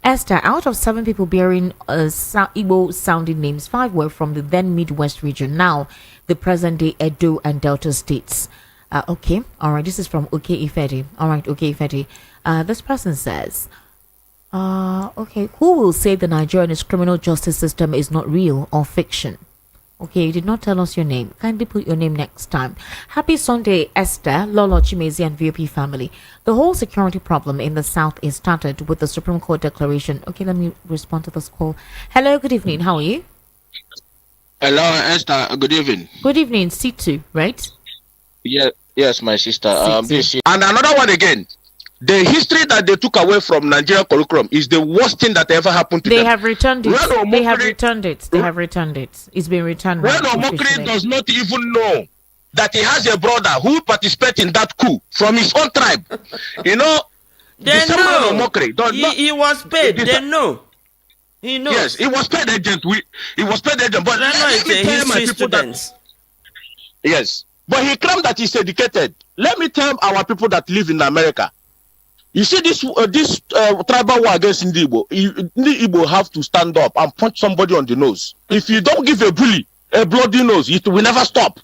Esther, out of 7 people bearing Igbo sounding names, 5 were from the then Midwest region, now the present day Edo and Delta states. Okay, all right. This is from Okay Ifedi. All right, Okay Ifedi. This person says, okay, who will say the Nigerian criminal justice system is not real or fiction? Okay, you did not tell us your name. Kindly put your name next time. Happy Sunday, Esther, Lolo Chimezi, and VOP family. The whole security problem in the South is started with the Supreme Court declaration. Okay, let me respond to this call. Hello, good evening. How are you? Hello, Esther. Good evening. Good evening, C2, right? Yes, my sister. And another one again. The history that they took away from Nigerian curriculum is the worst thing that ever happened to them. They have returned it. They have returned it. They have returned it. It's been returned. Red Omokri does not even know that he has a brother who participated in that coup from his own tribe. They know. He was paid. They know. He knows. Yes, he was paid agent. He was paid agent. But let me tell my people that. Yes, but he claimed that he's educated. Let me tell our people that live in America. You see this tribal war against Igbo. Igbo have to stand up and punch somebody on the nose. If you don't give a bully a bloody nose, it will never stop.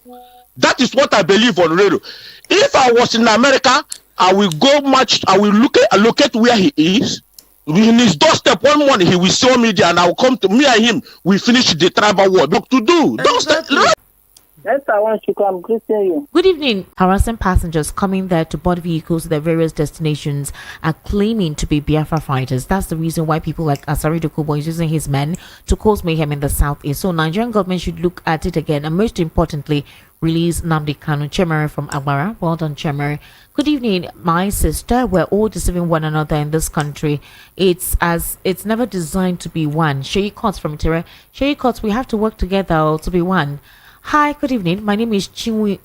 That is what I believe on radio. If I was in America, I will go match. I will locate where he is. In his doorstep one morning, he will show me there, and I will come to me and him. We finish the tribal war. What to do? Exactly. Yes, I want to come. Good to you. Good evening. Harassing passengers coming there to board vehicles to their various destinations are claiming to be Biafra fighters. That's the reason why people like Asari Dokubo is using his men to cause mayhem in the southeast. So Nigerian government should look at it again, and most importantly, release Nnamdi Kanu. Chemere from Agbara. Well done, Chemere. Good evening, my sister. We're all deceiving one another in this country. It's never designed to be one. Sheyi Cots from Tere. Sheyi Cots, we have to work together to be one. Hi, good evening. My name is Chinwe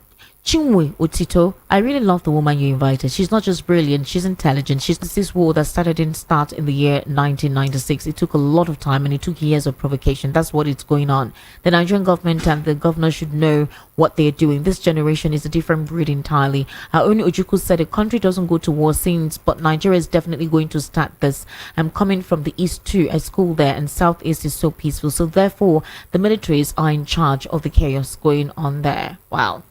Chinwe Otito, I really love the woman you invited. She's not just brilliant, she's intelligent. She's this war that didn't start in the year 1996. It took a lot of time and it took years of provocation. That's what it's going on. The Nigerian government and the governor should know what they're doing. This generation is a different breed entirely. Our own Ojukwu said a country doesn't go to war since, but Nigeria is definitely going to start this. I'm coming from the east too. I school there and southeast is so peaceful. So therefore, the militaries are in charge of the chaos going on there. Wow.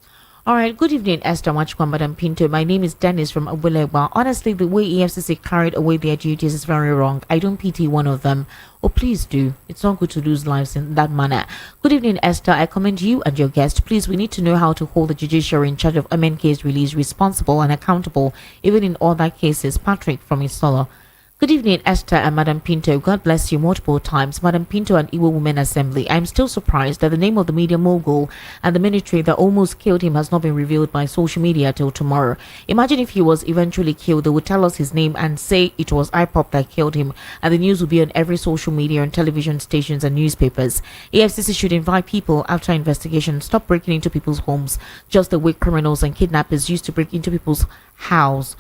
All right, good evening, Esther Machkwa, Madam Pinto. My name is Dennis from Abulegba. Honestly, the way EFCC carried away their duties is very wrong. I don't pity one of them. Oh, please do. It's not good to lose lives in that manner. Good evening, Esther. I commend you and your guest. Please, we need to know how to hold the judiciary in charge of MNK's release responsible and accountable, even in other cases. Patrick from Isolo. Good evening, Esther and Madam Pinto. God bless you multiple times. Madam Pinto and Igbo Women Assembly. I'm still surprised that the name of the media mogul and the military that almost killed him has not been revealed by social media till tomorrow. Imagine if he was eventually killed, they would tell us his name and say it was IPOB that killed him, and the news would be on every social media and television stations and newspapers. EFCC should invite people after investigation. Stop breaking into people's homes just the way criminals and kidnappers used to break into people's house,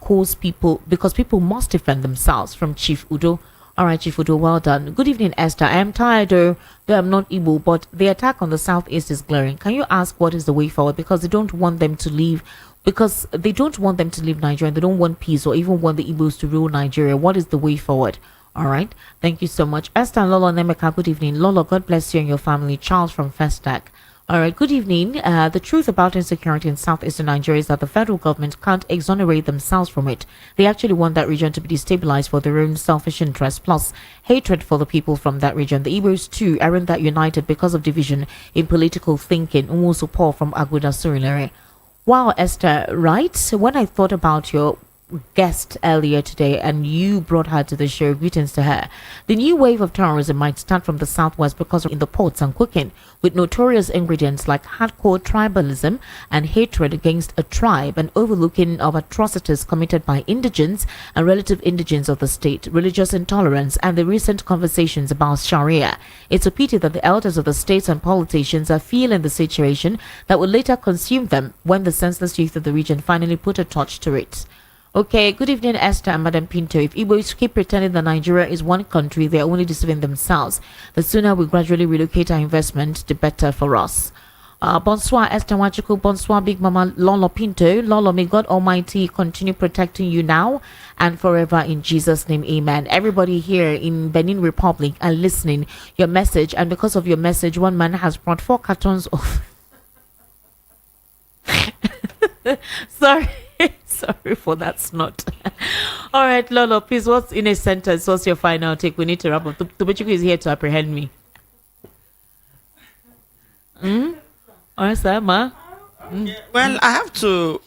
cause people, because people must defend themselves. From Chief Udo. All right, Chief Udo, well done. Good evening, Esther. I am tired though I'm not Igbo, but the attack on the southeast is glaring. Can you ask what is the way forward? Because they don't want them to leave, because they don't want them to leave Nigeria. They don't want peace or even want the Igbos to rule Nigeria. What is the way forward? All right, thank you so much. Esther and Lolo Nemeka, good evening. Lolo, God bless you and your family. Charles from Festac. All right, good evening. The truth about insecurity in southeastern Nigeria is that the federal government can't exonerate themselves from it. They actually want that region to be destabilized for their own selfish interests, plus hatred for the people from that region. The Igbos too aren't that united because of division in political thinking. Umusu Paul from Aguda Surilere. Wow, Esther, right? When I thought about your guest earlier today and you brought her to the show, greetings to her. The new wave of terrorism might start from the southwest because in the ports and cooking, with notorious ingredients like hardcore tribalism and hatred against a tribe and overlooking of atrocities committed by indigents and relative indigents of the state, religious intolerance, and the recent conversations about Sharia. It's a pity that the elders of the states and politicians are feeling the situation that will later consume them when the senseless youth of the region finally put a touch to it. Okay, good evening, Esther and Madam Pinto. If Igbos keep pretending that Nigeria is one country, they are only deceiving themselves. The sooner we gradually relocate our investment, the better for us. Bonsoir, Esther Wachiku. Bonsoir, Big Mama Lolo Pinto. Lolo, may God Almighty continue protecting you now and forever in Jesus' name. Amen. Everybody here in Benin Republic are listening your message, and because of your message, one man has brought 4 cartons of... Sorry. Sorry for that snot. All right, Lolo, please, what's in a sentence? What's your final take? We need to wrap up. Tubechiku is here to apprehend me. All right, sir, ma. Well, I have to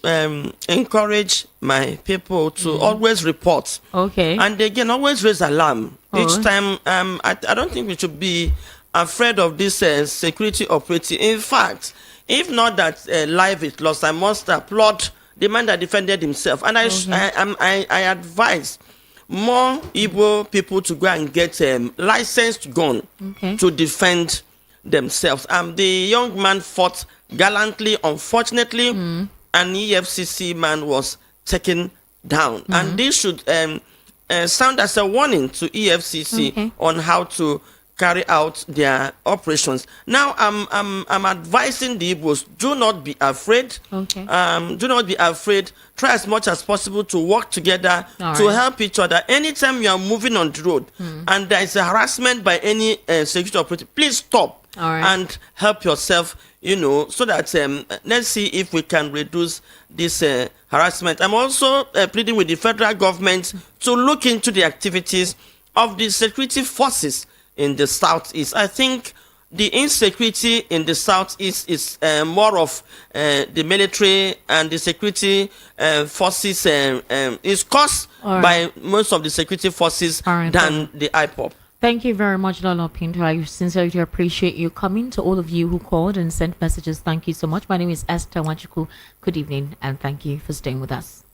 encourage my people to always report. Okay. And again, always raise alarm. Each time, I don't think we should be afraid of this security operative. In fact, if not that life is lost, I must applaud the man that defended himself. And I advise more Igbo people to go and get licensed gun to defend themselves. The young man fought gallantly. Unfortunately, an EFCC man was taken down. And this should sound as a warning to EFCC on how to carry out their operations. Now, I'm advising the Igbos, do not be afraid. Do not be afraid. Try as much as possible to work together to help each other. Anytime you are moving on the road and there is a harassment by any security operative, please stop and help yourself, so that let's see if we can reduce this harassment. I'm also pleading with the federal government to look into the activities of the security forces in the southeast. I think the insecurity in the southeast is more of the military and the security forces is caused by most of the security forces than the IPOB. Thank you very much, Lolo Pinto. I sincerely appreciate you coming. To all of you who called and sent messages, thank you so much. My name is Esther Wachiku. Good evening and thank you for staying with us.